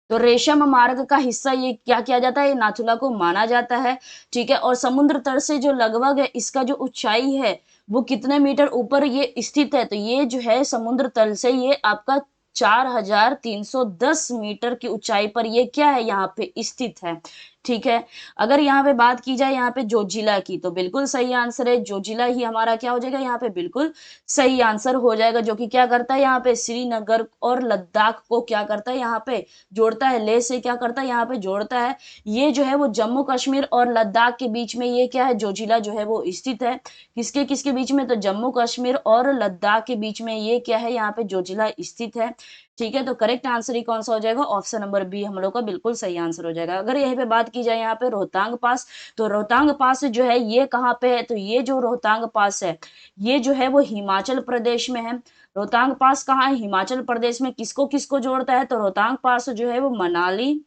Speaker 1: तो रेशम मार्ग का हिस्सा ये क्या किया जाता है, ये नाथुला को माना जाता है। ठीक है, और समुद्र तल से जो लगभग है इसका जो ऊंचाई है वो कितने मीटर ऊपर ये स्थित है, तो ये जो है समुद्र तल से ये आपका 4310 मीटर की ऊंचाई पर ये क्या है, यहाँ पे स्थित है। ठीक है, अगर यहाँ पे बात की जाए यहाँ पे जोजिला की, तो बिल्कुल सही आंसर है जोजिला ही हमारा क्या हो जाएगा, यहाँ पे बिल्कुल सही आंसर हो जाएगा। जो कि क्या करता है, यहाँ पे श्रीनगर और लद्दाख को क्या करता है, यहाँ पे जोड़ता है। लेह से क्या करता है, यहाँ पे जोड़ता है। ये जो है वो जम्मू कश्मीर और लद्दाख के बीच में ये क्या है, जोजिला जो है वो स्थित है। किसके किसके बीच में, तो जम्मू कश्मीर और लद्दाख के बीच में ये क्या है, यहाँ पे जोजिला स्थित है। ठीक है, तो करेक्ट आंसर ही कौन सा हो जाएगा, ऑप्शन नंबर बी हम लोग का बिल्कुल सही आंसर हो जाएगा। अगर यहीं पे बात की जाए यहाँ पे रोहतांग पास, तो रोहतांग पास जो है ये कहाँ पे है, तो ये जो रोहतांग पास है ये जो है वो हिमाचल प्रदेश में है। रोहतांग पास कहाँ है, हिमाचल प्रदेश में। किसको किसको जोड़ता है, तो रोहतांग पास जो है वो मनाली,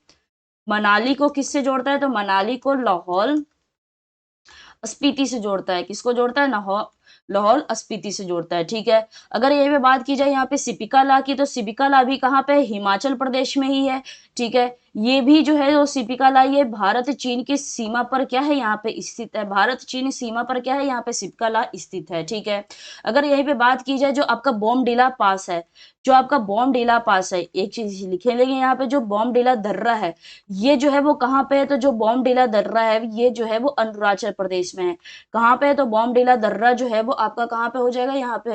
Speaker 1: मनाली को किससे जोड़ता है, तो मनाली को लाहौल स्पीति से जोड़ता है। किसको जोड़ता है, लाहौल स्पीति से जोड़ता है। ठीक है, अगर ये पे बात की जाए यहाँ पे सिपिका ला की, तो सिपिका ला भी कहाँ पे है, हिमाचल प्रदेश में ही है। ठीक है, ये भी जो है वो सिपिका ला ये भारत चीन की सीमा पर क्या है, यहाँ पे स्थित है। भारत चीन सीमा पर क्या है, यहाँ पे सिपिका ला स्थित है। ठीक है, अगर यहीं पे बात की जाए जो आपका बोमडिला पास है, जो आपका बोमडिला पास है, एक चीज लिखे लेंगे यहाँ पे, जो बोमडिला दर्रा है ये जो है वो कहाँ पे है, तो जो बोमडिला दर्रा है ये जो है वो अरुणाचल प्रदेश में है। कहाँ पे है, तो बोमडिला दर्रा जो है वो आपका कहाँ पे हो जाएगा, यहाँ पे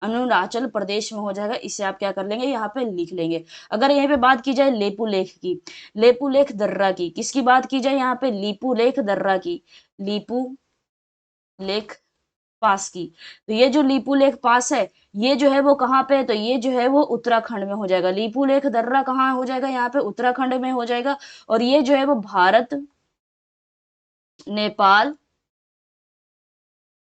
Speaker 1: अरुणाचल प्रदेश में हो जाएगा। इसे आप क्या कर लेंगे, यहाँ पे लिख लेंगे। अगर यहीं पे बात की जाए लेपू लेख की, लेपू लेख दर्रा की, किसकी बात की जाए यहाँ पे, लीपू लेख दर्रा की, लीपू लेख पास की। तो ये जो लीपू लेख पास है ये जो है वो कहाँ पे है, तो ये जो है वो उत्तराखंड में हो जाएगा। लीपू लेख दर्रा कहाँ हो जाएगा, यहाँ पे उत्तराखंड में हो जाएगा। और ये जो है वो भारत नेपाल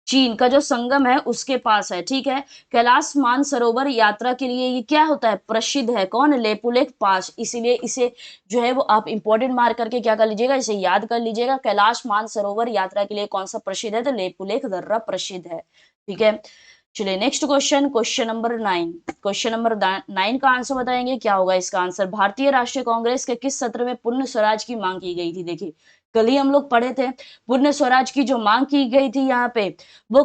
Speaker 1: चीन का जो संगम है उसके पास है। ठीक है, कैलाश मानसरोवर यात्रा के लिए ये क्या होता है, प्रसिद्ध है। कौन, लेपुलेख पास, इसीलिए इसे जो है वो आप इंपॉर्टेंट मार्क करके क्या कर लीजिएगा, इसे याद कर लीजिएगा। कैलाश मानसरोवर यात्रा के लिए कौन सा प्रसिद्ध है, तो लेपुलेख दर्रा प्रसिद्ध है। ठीक है, चलिए next question, question number 9। Question number 9 का आंसर बताएंगे, क्या होगा इसका आंसर। भारतीय राष्ट्रीय कांग्रेस के किस सत्र में पूर्ण स्वराज की मांग की गई थी। देखिए कल ही हम लोग पढ़े थे, पूर्ण स्वराज की जो मांग की गई थी यहाँ पे, वो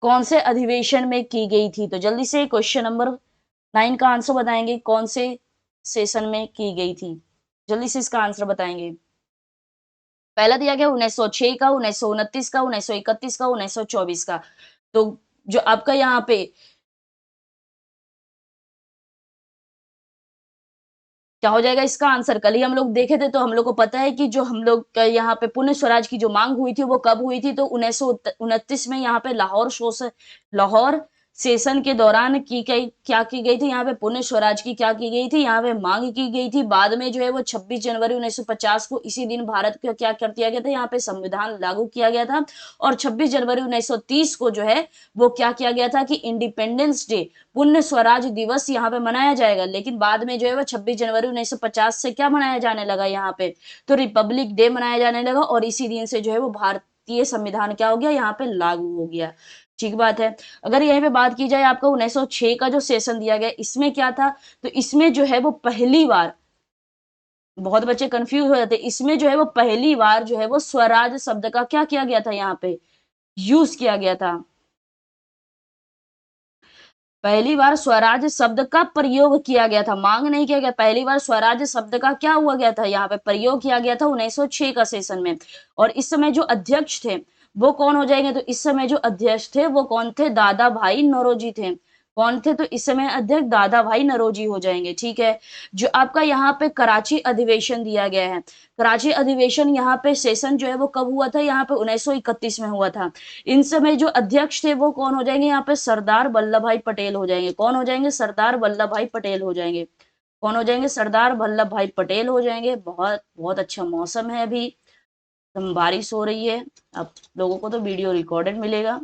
Speaker 1: कौन से अधिवेशन में की गई थी। तो जल्दी से क्वेश्चन नंबर 9 का आंसर बताएंगे, कौन से सेशन में की गई थी। जल्दी से इसका आंसर बताएंगे। पहला दिया गया 1906 का, 1929 का, 1931 का, 1924 का। तो जो आपका यहाँ पे क्या हो जाएगा इसका आंसर। कल ही हम लोग देखे थे, तो हम लोग को पता है कि जो हम लोग यहाँ पे पुण्य स्वराज की जो मांग हुई थी वो कब हुई थी। तो 1929 में यहाँ पे लाहौर सेशन के दौरान क्या की गई थी, यहाँ पे पुण्य स्वराज की क्या की गई थी, यहाँ पे मांग की गई थी। बाद में जो है वो 26 जनवरी 1950 को इसी दिन भारत को क्या कर दिया गया था, यहाँ पे संविधान लागू किया गया था। और 26 जनवरी 1930 को जो है वो क्या किया गया था कि इंडिपेंडेंस डे, पुण्य स्वराज दिवस यहाँ पे मनाया जाएगा। लेकिन बाद में जो है वो 26 जनवरी 1950 से क्या मनाया जाने लगा यहाँ पे, तो रिपब्लिक डे मनाया जाने लगा। और इसी दिन से जो है वो भारतीय संविधान क्या हो गया, यहाँ पे लागू हो गया। ठीक बात है। अगर यहीं पे बात की जाए आपका 1906 का जो सेशन दिया गया, इसमें क्या था, तो इसमें जो है वो पहली बार, बहुत बच्चे कंफ्यूज हो जाते, इसमें जो है वो पहली बार जो है वो स्वराज शब्द का क्या किया गया था, यहाँ पे यूज किया गया था। पहली बार स्वराज शब्द का प्रयोग किया गया था, मांग नहीं किया गया। पहली बार स्वराज शब्द का क्या हुआ गया था, यहाँ पे प्रयोग किया गया था 1906 का सेशन में। और इस समय जो अध्यक्ष थे वो कौन हो जाएंगे, तो इस समय जो अध्यक्ष थे वो कौन थे, दादा भाई नौरोजी थे। कौन थे, तो इस समय अध्यक्ष दादा भाई नौरोजी हो जाएंगे। ठीक है। जो आपका यहाँ पे कराची अधिवेशन दिया गया है, कराची अधिवेशन यहाँ पे सेशन जो है वो कब हुआ था, यहाँ पे 1931 में हुआ था। इन समय जो अध्यक्ष थे वो कौन हो जाएंगे, यहाँ पे सरदार वल्लभ भाई पटेल हो जाएंगे। कौन हो जाएंगे, सरदार वल्लभ भाई पटेल हो जाएंगे। कौन हो जाएंगे, सरदार वल्लभ भाई पटेल हो जाएंगे। बहुत बहुत अच्छा मौसम है अभी, एकदम बारिश हो रही है। आप लोगों को तो वीडियो रिकॉर्डेड मिलेगा।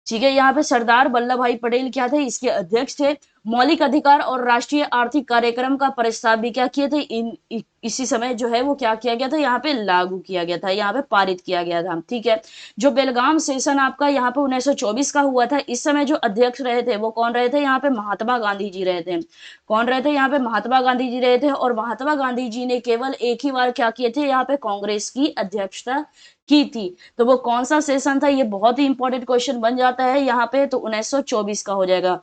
Speaker 1: ठीक है। यहाँ पे सरदार वल्लभ भाई पटेल क्या थे, इसके अध्यक्ष थे। मौलिक अधिकार और राष्ट्रीय आर्थिक कार्यक्रम का प्रस्ताव भी क्या किए थे, इसी समय जो है वो क्या किया गया था, यहाँ पे लागू किया गया था, यहाँ पे पारित किया गया था। ठीक है। जो बेलगाम सेशन आपका यहाँ पे 1924 का हुआ था, इस समय जो अध्यक्ष रहे थे वो कौन रहे थे, यहाँ पे महात्मा गांधी जी रहे थे। कौन रहे थे, यहाँ पे महात्मा गांधी जी रहे थे। और महात्मा गांधी जी ने केवल एक ही बार क्या किए थे, यहाँ पे कांग्रेस की अध्यक्षता की थी। तो वो कौन सा सेशन था, ये बहुत ही इंपॉर्टेंट क्वेश्चन बन जाता है यहाँ पे। तो 1924 का हो जाएगा।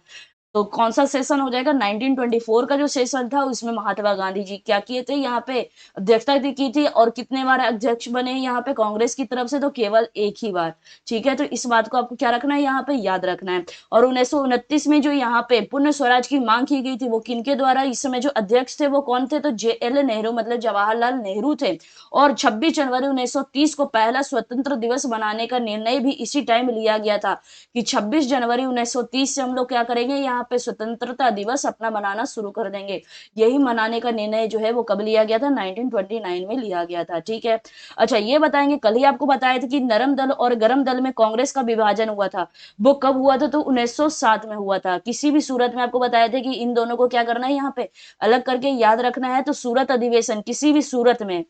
Speaker 1: तो कौन सा सेशन हो जाएगा, 1924 का जो सेशन था उसमें महात्मा गांधी जी क्या किए थे, यहाँ पे अध्यक्षता की थी। और कितने बार अध्यक्ष बने यहाँ पे कांग्रेस की तरफ से, तो केवल एक ही बार। ठीक है। तो इस बात को आपको क्या रखना है, यहाँ पे याद रखना है। और 1929 में जो यहाँ पे पुण्य स्वराज की मांग की गई थी वो किनके द्वारा, इस समय जो अध्यक्ष थे वो कौन थे, तो JL नेहरू मतलब जवाहरलाल नेहरू थे। और 26 जनवरी 1930 को पहला स्वतंत्र दिवस मनाने का निर्णय भी इसी टाइम लिया गया था कि 26 जनवरी 1930 से हम लोग क्या करेंगे, यहाँ पे स्वतंत्रता दिवस अपना मनाना शुरू कर देंगे। यही मनाने का निर्णय जो है वो कब लिया गया था, 1929 में लिया गया था। ठीक है। अच्छा ये बताएंगे, कल ही आपको बताया था कि नरम दल और गरम दल में कांग्रेस का विभाजन हुआ था, वो कब हुआ था, तो 1907 में हुआ था। किसी भी सूरत में आपको बताया था कि इन दोनों को क्या करना है, यहाँ पे अलग करके याद रखना है। तो सूरत अधिवेशन, किसी भी सूरत में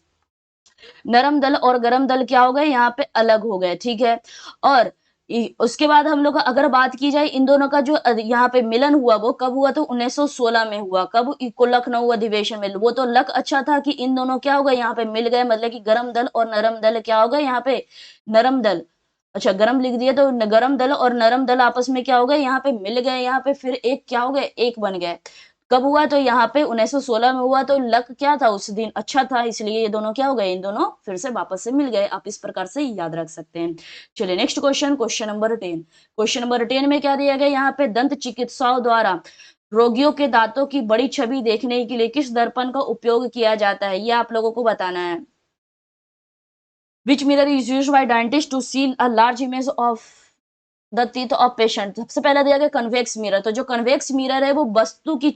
Speaker 1: नरम दल और गरम दल क्या हो गए, यहाँ पे अलग हो गए। ठीक है। और उसके बाद हम लोग अगर बात की जाए इन दोनों का जो यहाँ पे मिलन हुआ वो कब हुआ, तो 1916 में हुआ। कब, को लखनऊ अधिवेशन में। वो तो लक अच्छा था कि इन दोनों क्या हो गए, यहाँ पे मिल गए, मतलब कि गरम दल और नरम दल क्या हो गए, यहाँ पे नरम दल, अच्छा गरम लिख दिया, तो गरम दल और नरम दल आपस में क्या हो गए, यहाँ पे मिल गए, यहाँ पे फिर एक क्या हो गए, एक बन गए। कब हुआ, तो यहाँ पे 1916 में हुआ। तो लक क्या था उस दिन, अच्छा था, इसलिए ये दोनों क्या हो गए, इन दोनों फिर से वापस से मिल गए। आप इस प्रकार से याद रख सकते हैं। चलिए next question, question number 10। Question number 10 में क्या दिया गया, यहाँ पे दंत चिकित्साओं द्वारा रोगियों के दांतों की बड़ी छवि देखने के लिए किस दर्पण का उपयोग किया जाता है, ये आप लोगों को बताना है। Which mirror is used by dentist to see a large image of the teeth of patient. सबसे पहला दिया गया कन्वेक्स मिरर। तो जो कन्वेक्स मिरर है वो वस्तु की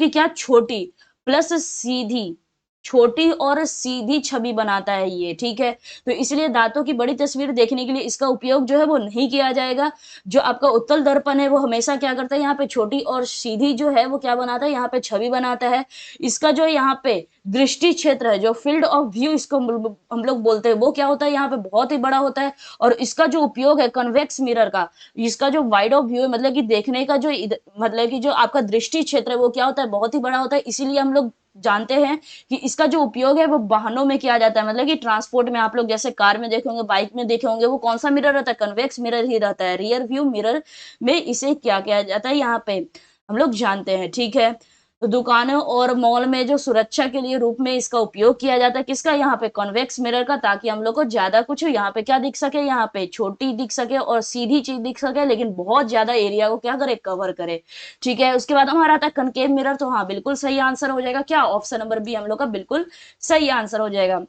Speaker 1: क्या छोटी प्लस सीधी छोटी और सीधी छवि बनाता है ये, ठीक है? तो इसलिए दाँतों की बड़ी तस्वीर देखने के लिए इसका उपयोग जो है वो नहीं किया जाएगा। जो आपका उत्तल दर्पण है वो हमेशा क्या करता है यहाँ पे छोटी और सीधी जो है वो क्या बनाता है यहाँ पे छवि बनाता है। इसका जो यहाँ पे दृष्टि क्षेत्र है, जो फील्ड ऑफ व्यू इसको हम लोग बोलते हैं, वो क्या होता है यहाँ पे बहुत ही बड़ा होता है। और इसका जो उपयोग है कन्वेक्स मिरर का, इसका जो वाइड ऑफ व्यू है मतलब कि देखने का जो मतलब कि जो आपका दृष्टि क्षेत्र है वो क्या होता है बहुत ही बड़ा होता है। इसीलिए हम लोग जानते हैं कि इसका जो उपयोग है वो वाहनों में किया जाता है, मतलब कि ट्रांसपोर्ट में आप लोग जैसे कार में देखे होंगे, बाइक में देखे होंगे, वो कौन सा मिरर रहता है, कन्वेक्स मिरर ही रहता है। रियर व्यू मिरर में इसे क्या किया जाता है यहाँ पे हम लोग जानते हैं, ठीक है। तो दुकानों और मॉल में जो सुरक्षा के लिए रूप में इसका उपयोग किया जाता है किसका, यहाँ पे कॉन्वेक्स मिरर का, ताकि हम लोग को ज्यादा कुछ यहाँ पे क्या दिख सके, यहाँ पे छोटी दिख सके और सीधी चीज दिख सके, लेकिन बहुत ज्यादा एरिया को क्या करे, कवर करे, ठीक है। उसके बाद हमारा आता है कनकेव मिरर। तो हाँ बिल्कुल सही आंसर हो जाएगा क्या, ऑप्शन नंबर बी हम लोग का बिल्कुल सही आंसर हो जाएगा।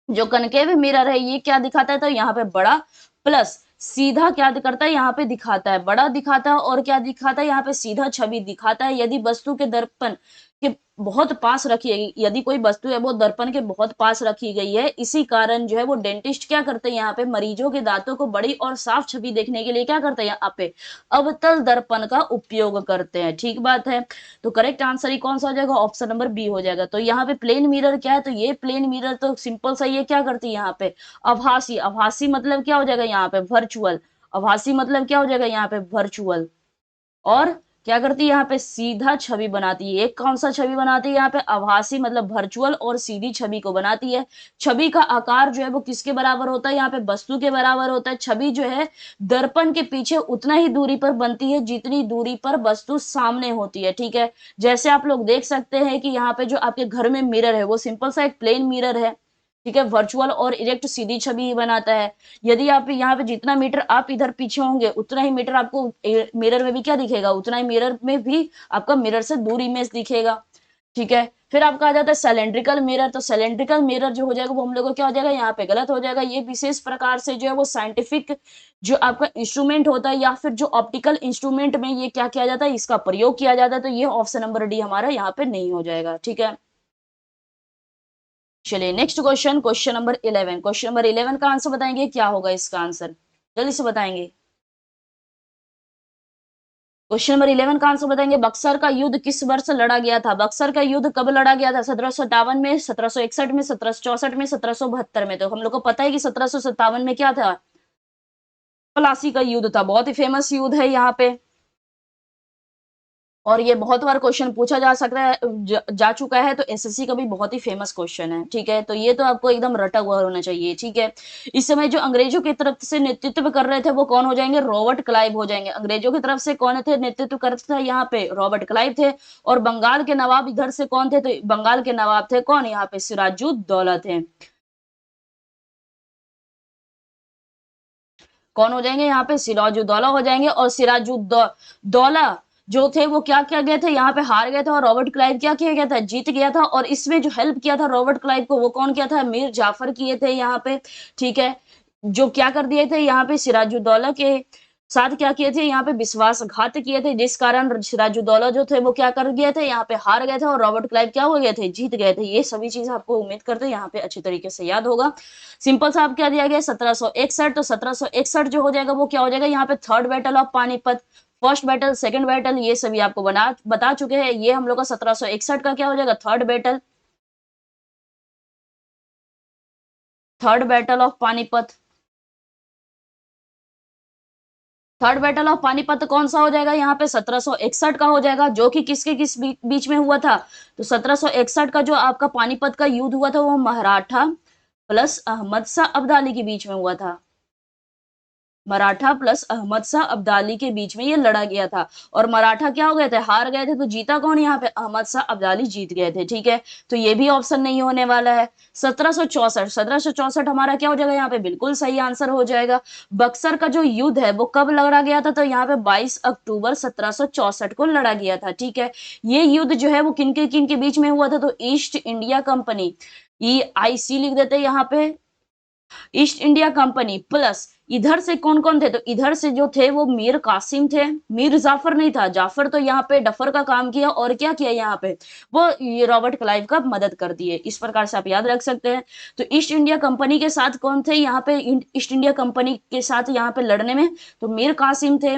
Speaker 1: जो कनकेव मिरर है ये क्या दिखाता है, तो यहाँ पे बड़ा प्लस सीधा क्या करता है, यहाँ पे दिखाता है, बड़ा दिखाता है और क्या दिखाता है यहाँ पे सीधा छवि दिखाता है। यदि वस्तु के दर्पण के बहुत पास रखी है, यदि कोई वस्तु है वो दर्पण के बहुत पास रखी गई है, इसी कारण जो है वो डेंटिस्ट क्या करते हैं यहाँ पे मरीजों के दांतों को बड़ी और साफ छवि देखने के लिए क्या करते हैं यहाँ पे अवतल दर्पण का उपयोग करते हैं, ठीक बात है। तो करेक्ट आंसर ही कौन सा हो जाएगा, ऑप्शन नंबर बी हो जाएगा। तो यहाँ पे प्लेन मिरर क्या है, तो ये प्लेन मिरर तो सिंपल सा ये क्या करती है यहाँ पे आभासी, आभासी मतलब क्या हो जाएगा यहाँ पे वर्चुअल, आभासी मतलब क्या हो जाएगा यहाँ पे वर्चुअल। और क्या करती है यहाँ पे सीधा छवि बनाती है। एक कौन सा छवि बनाती है यहाँ पे, आभासी मतलब वर्चुअल, और सीधी छवि को बनाती है। छवि का आकार जो है वो किसके बराबर होता है, यहाँ पे वस्तु के बराबर होता है। छवि जो है दर्पण के पीछे उतना ही दूरी पर बनती है जितनी दूरी पर वस्तु सामने होती है, ठीक है। जैसे आप लोग देख सकते हैं कि यहाँ पे जो आपके घर में मिरर है वो सिंपल सा एक प्लेन मिरर है, ठीक है, वर्चुअल और इरेक्ट सीधी छवि ही बनाता है। यदि आप यहाँ पे जितना मीटर आप इधर पीछे होंगे उतना ही मीटर आपको मिरर में भी क्या दिखेगा, उतना ही मिरर में भी आपका मिरर से दूर इमेज दिखेगा, ठीक है। फिर आपका आ जाता है सिलेंड्रिकल मिरर। तो सिलेंड्रिकल मिरर जो हो जाएगा वो हम लोग को क्या हो जाएगा, यहाँ पे गलत हो जाएगा। ये विशेष प्रकार से जो है वो साइंटिफिक जो आपका इंस्ट्रूमेंट होता है या फिर जो ऑप्टिकल इंस्ट्रूमेंट में ये क्या किया जाता है, इसका प्रयोग किया जाता है। तो ये ऑप्शन नंबर डी हमारा यहाँ पे नहीं हो जाएगा, ठीक है। चलिए next question, question number 11। Question number 11 का आंसर बताएंगे, क्या होगा इसका आंसर, जल्दी से बताएंगे। क्वेश्चन नंबर 11 का आंसर बताएंगे, बक्सर का युद्ध किस वर्ष लड़ा गया था। बक्सर का युद्ध कब लड़ा गया था, 1757 में, 1761 में, 1764 में, 1772 में। तो हम लोग को पता है कि 1757 में क्या था, प्लासी का युद्ध था, बहुत ही फेमस युद्ध है यहाँ पे। और ये बहुत बार क्वेश्चन पूछा जा सकता है, जा चुका है, तो एसएससी का भी बहुत ही फेमस क्वेश्चन है, ठीक है। तो ये तो आपको एकदम रटा हुआ होना चाहिए, ठीक है। इस समय जो अंग्रेजों की तरफ से नेतृत्व कर रहे थे वो कौन हो जाएंगे, रॉबर्ट क्लाइव हो जाएंगे। अंग्रेजों की तरफ से कौन थे नेतृत्व करते थे यहाँ पे, रॉबर्ट क्लाइव थे। और बंगाल के नवाब इधर से कौन थे, तो बंगाल के नवाब थे कौन, यहाँ पे सिराजुद्दौला थे। कौन हो जाएंगे यहाँ पे, सिराजुद्दौला हो जाएंगे। और सिराजुद्दौला जो थे वो क्या किया गया था, यहाँ पे हार गए थे, और रॉबर्ट क्लाइव क्या किया गया था, जीत गया था। और इसमें जो हेल्प किया था रॉबर्ट क्लाइव को वो कौन किया था, मीर जाफर किए थे यहाँ पे, ठीक है। जो क्या कर दिए थे यहाँ पे सिराजुद्दौला के साथ क्या किए थे, यहाँ पे विश्वासघात किए थे, जिस कारण सिराजुद्दौला जो थे वो क्या कर गए थे, यहाँ पे हार गए थे, और रॉबर्ट क्लाइव क्या हो गए थे, जीत गए थे। ये सभी चीज आपको उम्मीद करते हैं यहाँ पे अच्छी तरीके से याद होगा। सिंपल सा आप क्या दिया गया 1761। तो 1761 जो हो जाएगा वो क्या हो जाएगा, यहाँ पे third battle of Panipat, first battle, second battle, ये सभी आपको बता चुके हैं। ये हम लोग का 1761 का क्या हो जाएगा, third battle, third battle of Panipat. Third battle of Panipat कौन सा हो जाएगा, यहाँ पे 1761 का हो जाएगा, जो कि किसके किस बीच में हुआ था। तो 1761 का जो आपका पानीपत का युद्ध हुआ था वो मराठा प्लस अहमद शाह अब्दाली के बीच में हुआ था। मराठा प्लस अहमद शाह अब्दाली के बीच में ये लड़ा गया था। और मराठा क्या हो गए थे, हार गए थे। तो जीता कौन, यहाँ पे अहमद शाह अब्दाली जीत गए थे, ठीक है। तो ये भी ऑप्शन नहीं होने वाला है। 1764, 1764 हमारा क्या हो जाएगा, यहाँ पे बिल्कुल सही आंसर हो जाएगा। बक्सर का जो युद्ध है वो कब लड़ा गया था, तो यहाँ पे 22 अक्टूबर 1764 को लड़ा गया था, ठीक है। ये युद्ध जो है वो किन के बीच में हुआ था, तो ईस्ट इंडिया कंपनी, EIC लिख देते हैं यहाँ पे, ईस्ट इंडिया कंपनी प्लस इधर से कौन कौन थे, तो इधर से जो थे वो मीर कासिम थे, मीर जाफर नहीं था, जाफर तो यहाँ पे डफर का काम किया और क्या किया यहाँ पे, वो ये रॉबर्ट क्लाइव का मदद कर दिए। इस प्रकार से आप याद रख सकते हैं। तो ईस्ट इंडिया कंपनी के साथ कौन थे यहाँ पे, ईस्ट इंडिया कंपनी के साथ यहाँ पे लड़ने में, तो मीर कासिम थे।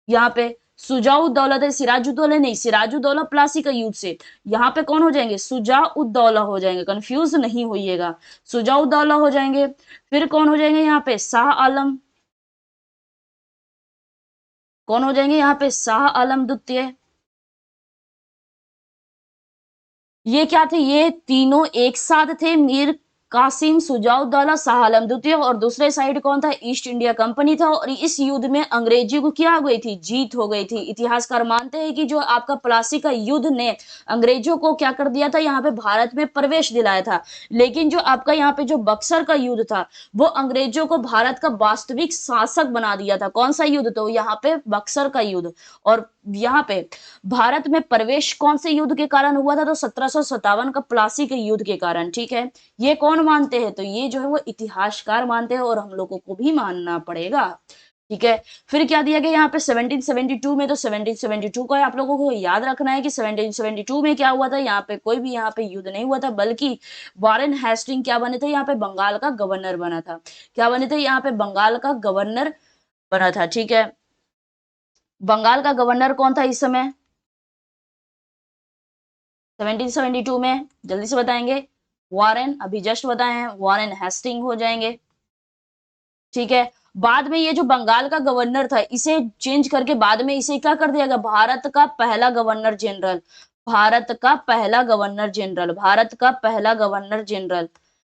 Speaker 1: यहाँ पे सुजाउद्दौला थे, सिराजुद्दौला नहीं, सिराजुद्दौला प्लासी का युद्ध से यहाँ पे कौन हो जाएंगे, सुजाउद्दौला हो जाएंगे, कंफ्यूज नहीं होइएगा, सुजाउद्दौला हो जाएंगे। फिर कौन हो जाएंगे यहाँ पे, शाह आलम, कौन हो जाएंगे यहाँ पे, शाह आलम द्वितीय। ये क्या थे, ये तीनों एक साथ थे, मीर कासिम, सुजाउद्दौला, शाह आलम द्वितीय, और दूसरे साइड कौन था, ईस्ट इंडिया कंपनी था। और इस युद्ध में अंग्रेजी को क्या हो गई थी, जीत हो गई थी। इतिहासकार मानते हैं कि जो आपका प्लासी का युद्ध ने अंग्रेजों को क्या कर दिया था, यहाँ पे भारत में प्रवेश दिलाया था। लेकिन जो आपका यहाँ पे जो बक्सर का युद्ध था, वो अंग्रेजों को भारत का वास्तविक शासक बना दिया था। कौन सा युद्ध, तो यहाँ पे बक्सर का युद्ध। और यहाँ पे भारत में प्रवेश कौन से युद्ध के कारण हुआ था, तो 1757 का प्लासी के युद्ध के कारण। ठीक है, ये कौन मानते हैं, तो ये जो है वो इतिहासकार मानते हैं और हम लोगों को भी मानना पड़ेगा। ठीक है, फिर क्या दिया गया यहाँ पे 1772 में, तो 1772 को आप लोगों को याद रखना है कि 1772 में क्या हुआ था, यहाँ पे कोई भी यहाँ पे युद्ध नहीं हुआ था, बल्कि वॉरेन हेस्टिंग क्या बने थे, यहाँ पे बंगाल का गवर्नर बना था। क्या बने थे, यहाँ पे बंगाल का गवर्नर बना था। ठीक है, बंगाल का गवर्नर कौन था इस समय 1772 में, जल्दी से बताएंगे, वॉरेन, अभी जस्ट बताए हैं, वॉरेन हेस्टिंग हो जाएंगे। ठीक है, बाद में ये जो बंगाल का गवर्नर था, इसे चेंज करके बाद में इसे क्या कर दिया गया, भारत का पहला गवर्नर जनरल, भारत का पहला गवर्नर जनरल, भारत का पहला गवर्नर जनरल।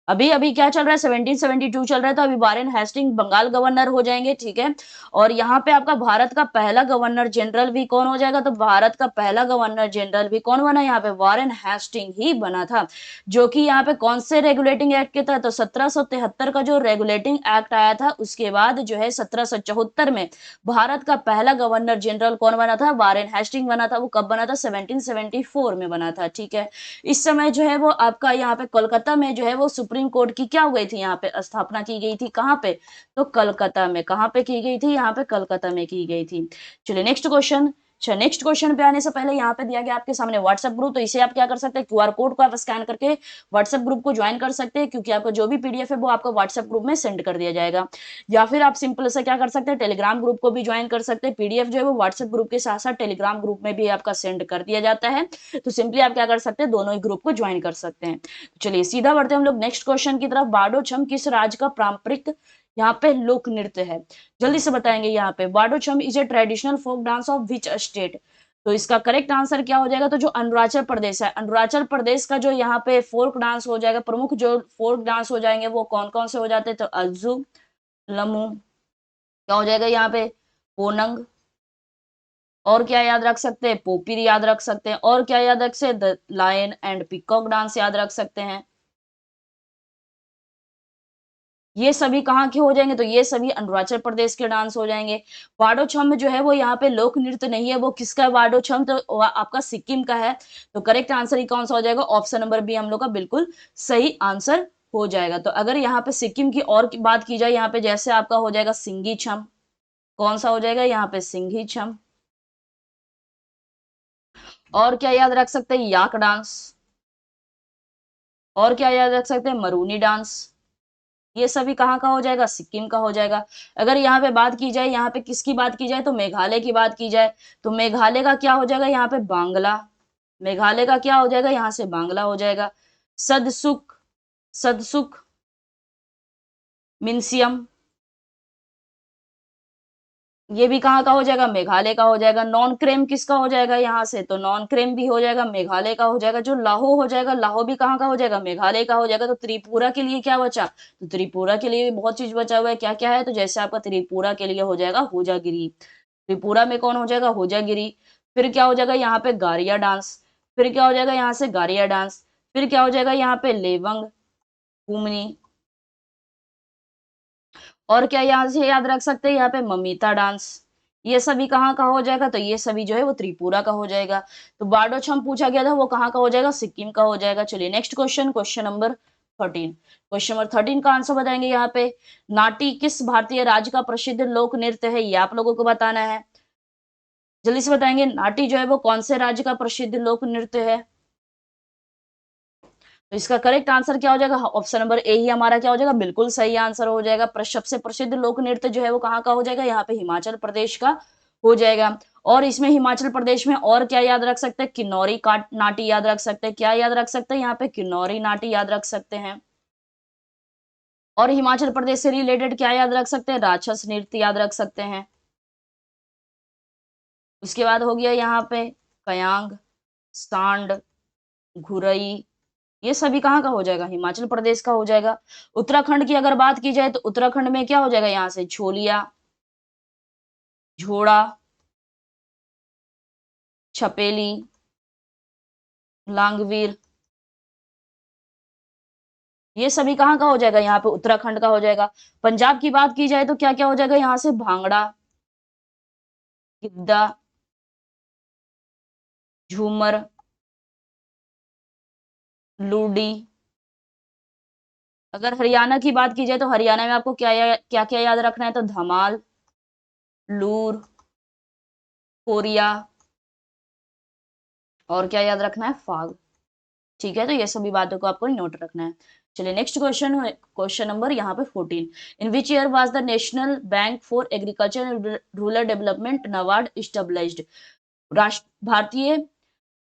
Speaker 1: अभी अभी क्या चल रहा है, 1772 चल रहा है, तो अभी वॉरेन हेस्टिंग बंगाल गवर्नर हो जाएंगे। ठीक है, और यहाँ पे आपका भारत का पहला गवर्नर जनरल भी कौन हो जाएगा, तो भारत का पहला गवर्नर जनरल भी कौन बना, यहाँ पे वॉरेन हेस्टिंग ही बना था। जो कि यहाँ पे कौन से रेगुलेटिंग एक्ट के तहत, तो 1773 का जो रेगुलेटिंग एक्ट आया था, उसके बाद जो है 1774 में भारत का पहला गवर्नर जनरल कौन बना था, वॉरेन हेस्टिंग बना था। वो कब बना था, 1774 में बना था। ठीक है, इस समय जो है वो आपका यहाँ पे कोलकाता में जो है वो सुप्रीम कोर्ट की क्या हो गई थी, यहाँ पे स्थापना की गई थी। कहाँ पे, तो कलकत्ता में। कहाँ पे की गई थी, यहाँ पे कलकत्ता में की गई थी। चलिए नेक्स्ट क्वेश्चन। अच्छा, नेक्स्ट क्वेश्चन पे आने से पहले यहाँ पे दिया गया आपके सामने व्हाट्सएप ग्रुप, तो इसे आप क्या कर सकते हैं, क्यूआर कोड को आप स्कैन करके व्हाट्सएप ग्रुप को ज्वाइन कर सकते हैं, क्योंकि आपका जो भी पीडीएफ है वो आपको व्हाट्सएप ग्रुप में सेंड कर दिया जाएगा। या फिर आप सिंपल से क्या कर सकते हैं, टेलीग्राम ग्रुप को भी ज्वाइन कर सकते हैं। पीडीएफ जो है वो व्हाट्सएप ग्रुप के साथ साथ टेलीग्राम ग्रुप में भी आपका सेंड कर दिया जाता है। तो सिंपली आप क्या कर सकते हैं, दोनों ही ग्रुप को ज्वाइन कर सकते हैं। चलिए सीधा बढ़ते हैं हम लोग नेक्स्ट क्वेश्चन की तरफ। बाडो छम किस राज्य का पारंपरिक यहाँ पे लोक नृत्य है, जल्दी से बताएंगे। यहाँ पे Bardo Chham is a traditional folk dance of which state, तो इसका करेक्ट आंसर क्या हो जाएगा, तो जो अरुणाचल प्रदेश है, अरुणाचल प्रदेश का जो यहाँ पे फोक डांस हो जाएगा, प्रमुख जो फोक डांस हो जाएंगे वो कौन कौन से हो जाते हैं, तो अल्जू, लमू, क्या हो जाएगा यहाँ पे, पोनंग, और क्या याद रख सकते हैं, पोपीर याद रख सकते हैं, और क्या याद रख सकते हैं, the lion and peacock dance याद रख सकते हैं। ये सभी कहाँ के हो जाएंगे, तो ये सभी अरुणाचल प्रदेश के डांस हो जाएंगे। वाडो छम जो है वो यहाँ पे लोक नृत्य नहीं है, वो किसका है वाडो छम, तो आपका सिक्किम का है। तो करेक्ट आंसर ही कौन सा हो जाएगा, ऑप्शन नंबर बी हम लोग का बिल्कुल सही आंसर हो जाएगा। तो अगर यहाँ पे सिक्किम की और बात की जाए, यहाँ पे जैसे आपका हो जाएगा सिंगी छम, कौन सा हो जाएगा यहाँ पे, सिंघी छम। और क्या याद रख सकते हैं, याक डांस, और क्या याद रख सकते हैं, मरूनी डांस। ये सभी कहाँ का हो जाएगा, सिक्किम का हो जाएगा। अगर यहाँ पे बात की जाए, यहाँ पे किसकी बात की जाए, तो मेघालय की बात की जाए, तो मेघालय का क्या हो जाएगा, यहाँ पे बांग्ला, मेघालय का क्या हो जाएगा, यहाँ से बांग्ला हो जाएगा। सदसुख, सदसुख, मिनसियम, ये भी कहाँ का हो जाएगा, मेघालय का हो जाएगा। नॉन क्रेम किसका हो जाएगा, यहाँ से तो नॉन क्रेम भी हो जाएगा, मेघालय का हो जाएगा। जो लाहो हो जाएगा, लाहो भी कहाँ का हो जाएगा, मेघालय का हो जाएगा। तो त्रिपुरा के लिए क्या बचा, तो त्रिपुरा के लिए भी बहुत चीज बचा हुआ है। क्या क्या है, तो जैसे आपका त्रिपुरा के लिए हो जाएगा होजागिरी, त्रिपुरा में कौन हो जाएगा, होजागिरी। फिर क्या हो जाएगा यहाँ पे, गारिया डांस, फिर क्या हो जाएगा यहाँ से, गारिया डांस, फिर क्या हो जाएगा यहाँ पे, लेवंग, कुमनी, और क्या यहाँ से याद रख सकते हैं, यहाँ पे ममिता डांस। ये सभी कहाँ का हो जाएगा, तो ये सभी जो है वो त्रिपुरा का हो जाएगा। तो बारडोछम पूछा गया था, वो कहाँ का हो जाएगा, सिक्किम का हो जाएगा। चलिए next question, question number 13। Question number 13 का आंसर बताएंगे यहाँ पे। नाटी किस भारतीय राज्य का प्रसिद्ध लोक नृत्य है, ये आप लोगों को बताना है। जल्दी से बताएंगे, नाटी जो है वो कौन से राज्य का प्रसिद्ध लोक नृत्य है। तो इसका करेक्ट आंसर क्या हो जाएगा, ऑप्शन नंबर ए ही हमारा क्या हो जाएगा, बिल्कुल सही आंसर हो जाएगा। सबसे प्रसिद्ध लोक नृत्य जो है वो कहाँ का हो जाएगा, यहाँ पे हिमाचल प्रदेश का हो जाएगा। और इसमें हिमाचल प्रदेश में और क्या याद रख सकते हैं, किन्नौरी काट नाटी याद रख सकते हैं। क्या याद रख सकते हैं यहाँ पे, किन्नौरी नाटी याद रख सकते हैं। और हिमाचल प्रदेश से रिलेटेड क्या याद रख सकते हैं, राक्षस नृत्य याद रख सकते हैं। उसके बाद हो गया यहाँ पे कयांग, सांड, घुरई, ये सभी कहाँ का हो जाएगा, हिमाचल प्रदेश का हो जाएगा। उत्तराखंड की अगर बात की जाए तो उत्तराखंड में क्या हो जाएगा, यहाँ से छोलिया, झोड़ा, छपेली, लांगवीर, ये सभी कहाँ का हो जाएगा, यहाँ पे उत्तराखंड का हो जाएगा। पंजाब की बात की जाए तो क्या क्या हो जाएगा, यहाँ से भांगड़ा, गिद्दा, झूमर, लूडी। अगर हरियाणा की बात की जाए तो हरियाणा में आपको क्या क्या याद रखना है, तो धमाल, लूर, कोरिया, और क्या याद रखना है, फाग। ठीक है, तो ये सभी बातों को आपको नोट रखना है। चलिए नेक्स्ट क्वेश्चन, क्वेश्चन नंबर यहाँ पे 14। In which year was the national bank for agriculture and rural development NABARD established. राष्ट्र भारतीय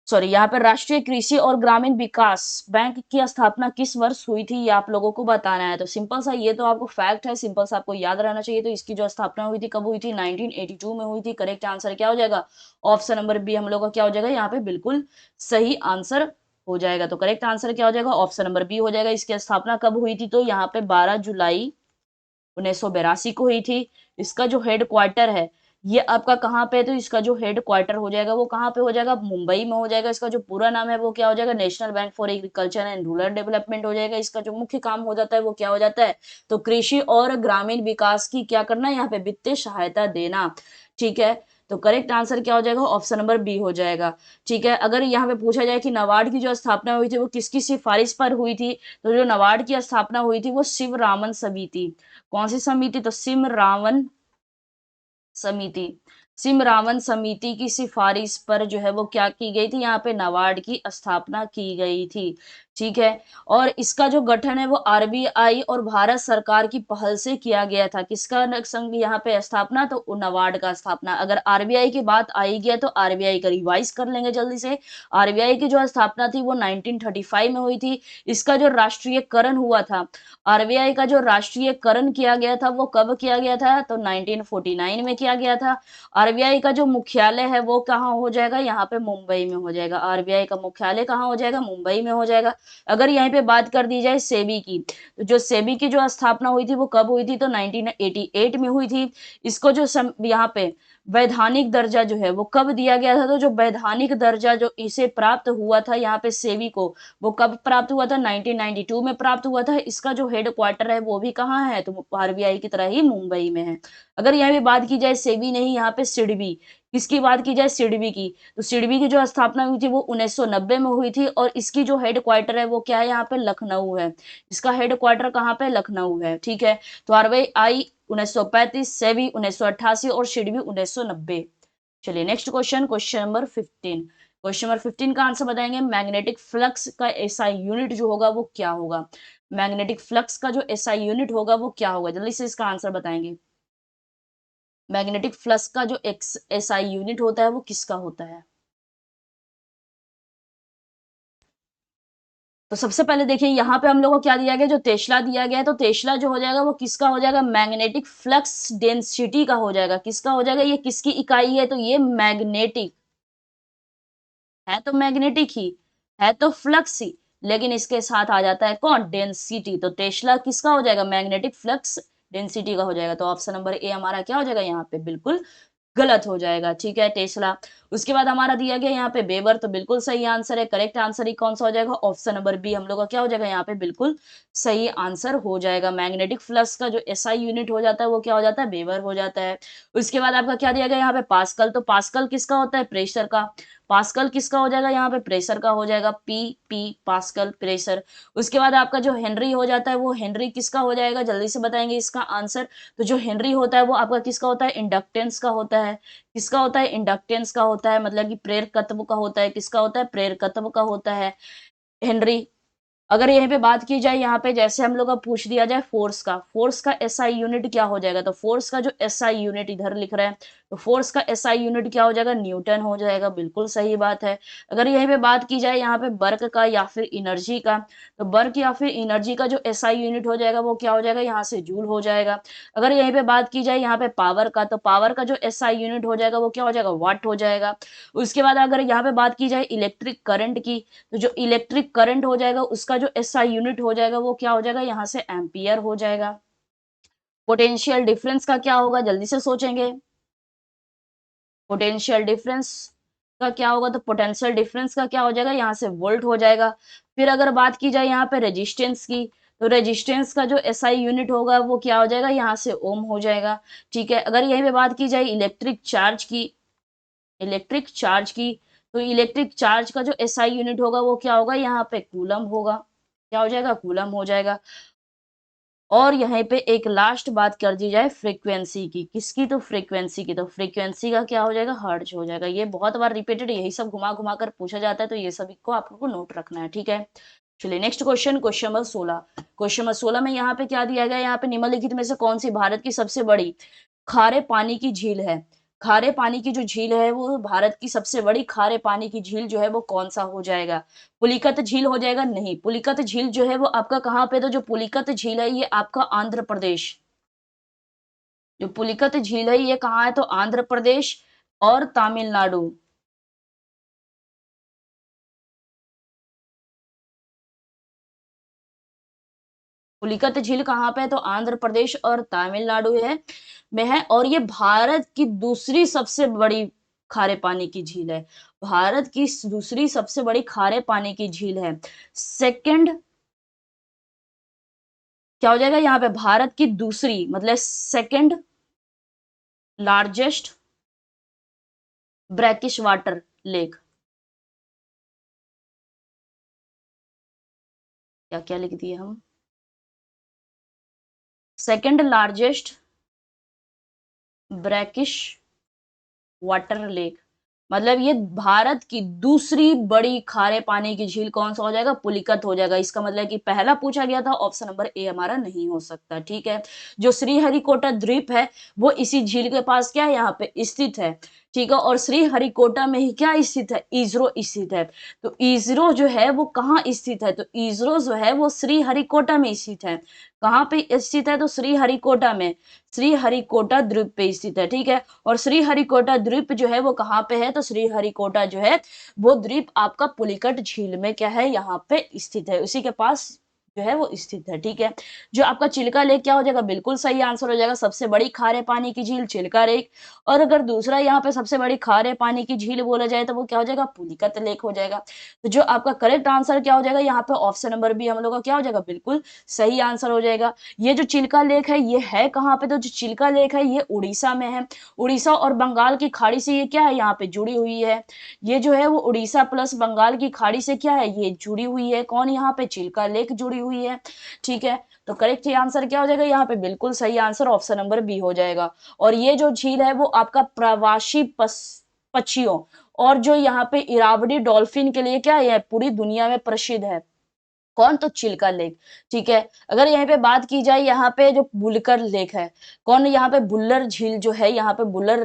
Speaker 1: सॉरी यहाँ पे राष्ट्रीय कृषि और ग्रामीण विकास बैंक की स्थापना किस वर्ष हुई थी, ये आप लोगों को बताना है। तो सिंपल सा ये तो आपको फैक्ट है, सिंपल सा आपको याद रहना चाहिए। तो इसकी जो स्थापना हुई थी कब हुई थी, 1982 में हुई थी। करेक्ट आंसर क्या हो जाएगा, ऑप्शन नंबर बी हम लोग का क्या हो जाएगा, यहाँ पे बिल्कुल सही आंसर हो जाएगा। तो करेक्ट आंसर क्या हो जाएगा, ऑप्शन नंबर बी हो जाएगा। इसकी स्थापना कब हुई थी, तो यहाँ पे 12 जुलाई 1982 को हुई थी। इसका जो हेड क्वार्टर है ये आपका कहाँ पे है, तो इसका जो हेड क्वार्टर हो जाएगा वो कहाँ पे हो जाएगा, मुंबई में हो जाएगा। इसका जो पूरा नाम है वो क्या हो जाएगा, national bank for agriculture and rural development हो जाएगा। इसका जो मुख्य काम हो जाता है वो क्या हो जाता है, तो कृषि और ग्रामीण विकास की क्या करना है, यहाँ पे वित्तीय सहायता देना। ठीक है, तो करेक्ट आंसर क्या हो जाएगा, ऑप्शन नंबर बी हो जाएगा। ठीक है, अगर यहाँ पे पूछा जाए कि नाबार्ड की जो स्थापना हुई थी वो किसकी सिफारिश पर हुई थी, तो जो नाबार्ड की स्थापना हुई थी वो शिवरामन समिति, कौन सी समिति, तो सिमरावन समिति, सिमरावन समिति की सिफारिश पर जो है वो क्या की गई थी, यहाँ पे नाबार्ड की स्थापना की गई थी। ठीक है, और इसका जो गठन है वो आरबीआई और भारत सरकार की पहल से किया गया था। किसका संग यहाँ पे स्थापना, तो नाबार्ड का स्थापना। अगर आरबीआई की बात आई गया तो आरबीआई का रिवाइज कर लेंगे जल्दी से। आरबीआई की जो स्थापना थी वो 1935 में हुई थी। इसका जो राष्ट्रीयकरण हुआ था, आरबीआई का जो राष्ट्रीयकरण किया गया था वो कब किया गया था, तो 1949 में किया गया था। आरबीआई का जो मुख्यालय है वो कहाँ हो जाएगा, यहाँ पे मुंबई में हो जाएगा। आरबीआई का मुख्यालय कहाँ हो जाएगा, मुंबई में हो जाएगा। अगर यहाँ पे बात कर दी जाए सेबी की, तो जो सेबी की जो स्थापना हुई थी वो कब हुई थी, तो 1988 में हुई थी। इसको जो यहाँ पे वैधानिक दर्जा जो है वो कब दिया गया था, तो जो वैधानिक दर्जा जो इसे प्राप्त हुआ था यहाँ पे सेबी को, वो कब प्राप्त हुआ था, 1992 में प्राप्त हुआ था। इसका जो हेड क्वार्टर है वो भी कहाँ है, तो आरबीआई की तरह ही मुंबई में है। अगर यहाँ पे बात की जाए सेबी नहीं, यहाँ पे सिडबी, किसकी बात की जाए, सिडबी की, तो सिडबी की जो स्थापना हुई थी वो 1990 में हुई थी। और इसकी जो हेड क्वार्टर है वो क्या है, यहाँ पे लखनऊ है। इसका हेड क्वार्टर कहाँ पे, लखनऊ है। ठीक है, तो आरबीआई 1935, सेबी 1988 और सिडबी 1990। चलिए next question, question number 15। Question number 15 का आंसर बताएंगे, मैग्नेटिक फ्लक्स का एसआई यूनिट जो होगा वो क्या होगा। मैग्नेटिक फ्लक्स का जो एसआई यूनिट होगा वो क्या होगा, जल्दी से इसका आंसर बताएंगे। मैग्नेटिक फ्लक्स का जो एसआई यूनिट होता है वो किसका होता है। तो सबसे पहले देखिए यहाँ पे हम लोग को क्या दिया गया, जो टेस्ला दिया गया है, तो टेस्ला जो हो जाएगा वो किसका हो जाएगा, मैग्नेटिक फ्लक्स डेंसिटी का हो जाएगा। किसका हो जाएगा, ये किसकी इकाई है, तो ये मैग्नेटिक है, तो मैग्नेटिक ही है, तो फ्लक्स ही, लेकिन इसके साथ आ जाता है कौन, डेंसिटी। तो टेस्ला किसका हो जाएगा, मैग्नेटिक फ्लक्स डेंसिटी का हो जाएगा। तो ऑप्शन नंबर ए हमारा क्या हो जाएगा, यहाँ पे बिल्कुल गलत हो जाएगा। ठीक है, टेस्ला। उसके बाद हमारा दिया गया यहाँ पे वेबर, तो बिल्कुल सही आंसर है। करेक्ट आंसर ही कौन सा हो जाएगा, ऑप्शन नंबर बी हम लोग का क्या हो जाएगा, यहाँ पे बिल्कुल सही आंसर हो जाएगा। मैग्नेटिक फ्लक्स का जो एसआई यूनिट हो जाता है वो क्या हो जाता है, वेबर हो जाता है। उसके बाद आपका क्या दिया गया यहाँ पे, पास्कल। तो पास्कल किसका होता है, प्रेशर का। पास्कल किसका हो जाएगा यहाँ पे, प्रेशर का हो जाएगा, पी पास्कल प्रेशर। उसके बाद आपका जो हेनरी हो जाता है वो हेनरी किसका हो जाएगा, जल्दी से बताएंगे इसका आंसर। तो जो हेनरी होता है वो आपका किसका होता है, इंडक्टेंस का होता है। किसका होता है, इंडक्टेंस का होता है, मतलब कि प्रेरकत्व का होता है। किसका होता है, प्रेरकत्व का होता है हेनरी। अगर यहीं पे बात की जाए, यहाँ पे जैसे हम लोग का पूछ दिया जाए फोर्स का एसआई यूनिट क्या हो जाएगा, तो फोर्स का जो एसआई यूनिट इधर लिख रहे हैं, तो फोर्स का एसआई यूनिट क्या हो जाएगा, न्यूटन हो जाएगा। बिल्कुल सही बात है। अगर यहीं पे बात की जाए यहाँ पे वर्क का या फिर एनर्जी का, तो वर्क या फिर एनर्जी का जो एसआई यूनिट हो जाएगा वो क्या हो जाएगा, यहाँ से जूल हो जाएगा। अगर यहीं पे बात की जाए यहाँ पे पावर का, तो पावर का जो एसआई यूनिट हो जाएगा वो क्या हो जाएगा, वाट हो जाएगा। उसके बाद अगर यहाँ पे बात की जाए इलेक्ट्रिक करंट की, तो जो इलेक्ट्रिक करंट हो जाएगा उसका जो एसआई यूनिट हो जाएगा वो क्या हो जाएगा, यहाँ से एम्पियर हो जाएगा। पोटेंशियल डिफरेंस का क्या होगा, जल्दी से सोचेंगे। पोटेंशियल डिफरेंस का क्या होगा, तो पोटेंशियल डिफरेंस का क्या हो जाएगा, यहाँ से वोल्ट हो जाएगा। फिर अगर बात की जाए यहाँ पे रेजिस्टेंस की, तो रेजिस्टेंस का जो एसआई यूनिट होगा वो क्या हो जाएगा, यहाँ से ओम हो जाएगा। ठीक है। अगर यहीं पे बात की जाए इलेक्ट्रिक चार्ज की, तो इलेक्ट्रिक चार्ज का जो एसआई यूनिट होगा वो क्या होगा, यहाँ पे कूलम होगा। क्या हो जाएगा, कूलम हो जाएगा। और यहाँ पे एक लास्ट बात कर दी जाए फ्रीक्वेंसी की, किसकी, तो फ्रीक्वेंसी की, तो फ्रीक्वेंसी का क्या हो जाएगा, हर्ट्ज हो जाएगा। ये बहुत बार रिपीटेड यही सब घुमा घुमा कर पूछा जाता है, तो ये सभी को आपको नोट रखना है। ठीक है। चलिए नेक्स्ट क्वेश्चन, क्वेश्चन नंबर 16 में यहाँ पे क्या दिया गया, यहाँ पे निम्नलिखित में से कौन सी भारत की सबसे बड़ी खारे पानी की झील है। खारे पानी की जो झील है वो भारत की सबसे बड़ी खारे पानी की झील जो है वो कौन सा हो जाएगा, पुलिकत झील हो जाएगा, नहीं। पुलिकत झील जो है वो आपका कहाँ पे, तो जो पुलिकत झील है ये आपका आंध्र प्रदेश, जो पुलिकत झील है ये कहाँ है, तो आंध्र प्रदेश और तमिलनाडु। पुलिकत झील कहाँ पे है, तो आंध्र प्रदेश और तमिलनाडु है में है। और ये भारत की दूसरी सबसे बड़ी खारे पानी की झील है। भारत की दूसरी सबसे बड़ी खारे पानी की झील है। सेकंड क्या हो जाएगा यहाँ पे, भारत की दूसरी मतलब second largest brackish water lake. क्या क्या लिख दिए हम, second largest brackish water lake, मतलब ये भारत की दूसरी बड़ी खारे पानी की झील कौन सा हो जाएगा, पुलिकत हो जाएगा। इसका मतलब कि पहला पूछा गया था, ऑप्शन नंबर ए हमारा नहीं हो सकता। ठीक है। जो श्रीहरिकोटा द्वीप है वो इसी झील के पास क्या है, यहाँ पे स्थित है। ठीक है। और श्रीहरिकोटा में ही क्या स्थित है, इसरो स्थित है। तो इसरो जो है वो कहाँ स्थित है, तो इसरो जो है वो श्रीहरिकोटा में स्थित है। कहाँ पे स्थित है, तो श्रीहरिकोटा में, श्रीहरिकोटा द्वीप पे स्थित है। ठीक है। और श्रीहरिकोटा द्वीप जो है वो कहाँ पे है, तो श्रीहरिकोटा जो है वो द्वीप आपका पुलिकट झील में क्या है, यहाँ पे स्थित है, उसी के पास जो है वो स्थित है। ठीक है। जो आपका चिल्का लेक क्या हो जाएगा, बिल्कुल सही आंसर हो जाएगा, सबसे बड़ी खारे पानी की झील चिल्का लेक। और अगर दूसरा यहाँ पे सबसे बड़ी खारे पानी की झील बोला जाए तो वो क्या हो जाएगा, पुलिकत लेक हो जाएगा। तो जो आपका करेक्ट आंसर क्या हो जाएगा, यहाँ पे ऑप्शन नंबर बी हम लोग का क्या हो जाएगा, बिल्कुल सही आंसर हो जाएगा। ये जो चिल्का लेक है ये है कहाँ पे, तो जो चिल्का लेक है ये उड़ीसा में है। उड़ीसा और बंगाल की खाड़ी से ये क्या है, यहाँ पे जुड़ी हुई है। ये जो है वो उड़ीसा प्लस बंगाल की खाड़ी से क्या है, ये जुड़ी हुई है। कौन, यहाँ पे चिल्का लेक जुड़ी हुई है। ठीक है। तो करेक्ट आंसर क्या हो जाएगा यहाँ पे, बिल्कुल सही आंसर ऑप्शन नंबर बी हो जाएगा। और ये जो झील है वो आपका प्रवासी पक्षियों और जो यहाँ पे इरावदी डॉल्फिन के लिए क्या है, पूरी दुनिया में प्रसिद्ध है। कौन, तो चिल्का लेक। ठीक है। अगर यहाँ पे बात की जाए, यहाँ पे जो बुलकर लेक है, कौन, यहाँ पे बुल्लर झील जो है, यहाँ पे बुल्लर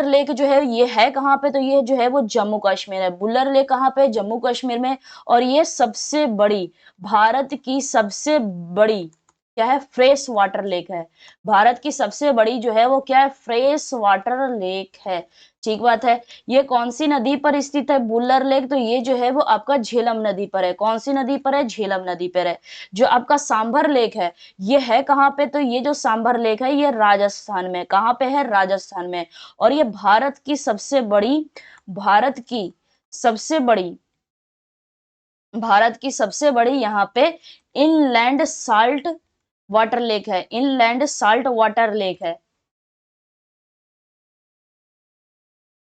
Speaker 1: लेक जो है ये है कहाँ पे, तो ये जो है वो जम्मू कश्मीर है। बुल्लर लेक कहाँ पे, जम्मू कश्मीर में। और ये सबसे बड़ी, भारत की सबसे बड़ी क्या है, फ्रेश वाटर लेक है। भारत की सबसे बड़ी जो है वो क्या है, फ्रेश वाटर लेक है। ठीक बात है। ये कौन सी नदी पर स्थित है, बुल्लर लेक, तो ये जो है वो आपका झेलम नदी पर है। कौन सी नदी पर है, झेलम नदी पर है। जो आपका सांभर लेक है ये है कहाँ पे, तो ये जो सांभर लेक है ये राजस्थान में, कहाँ पे है, राजस्थान में। और ये भारत की सबसे बड़ी भारत की सबसे बड़ी यहाँ पे इनलैंड साल्ट वाटर लेक है, इनलैंड साल्ट वाटर लेक है।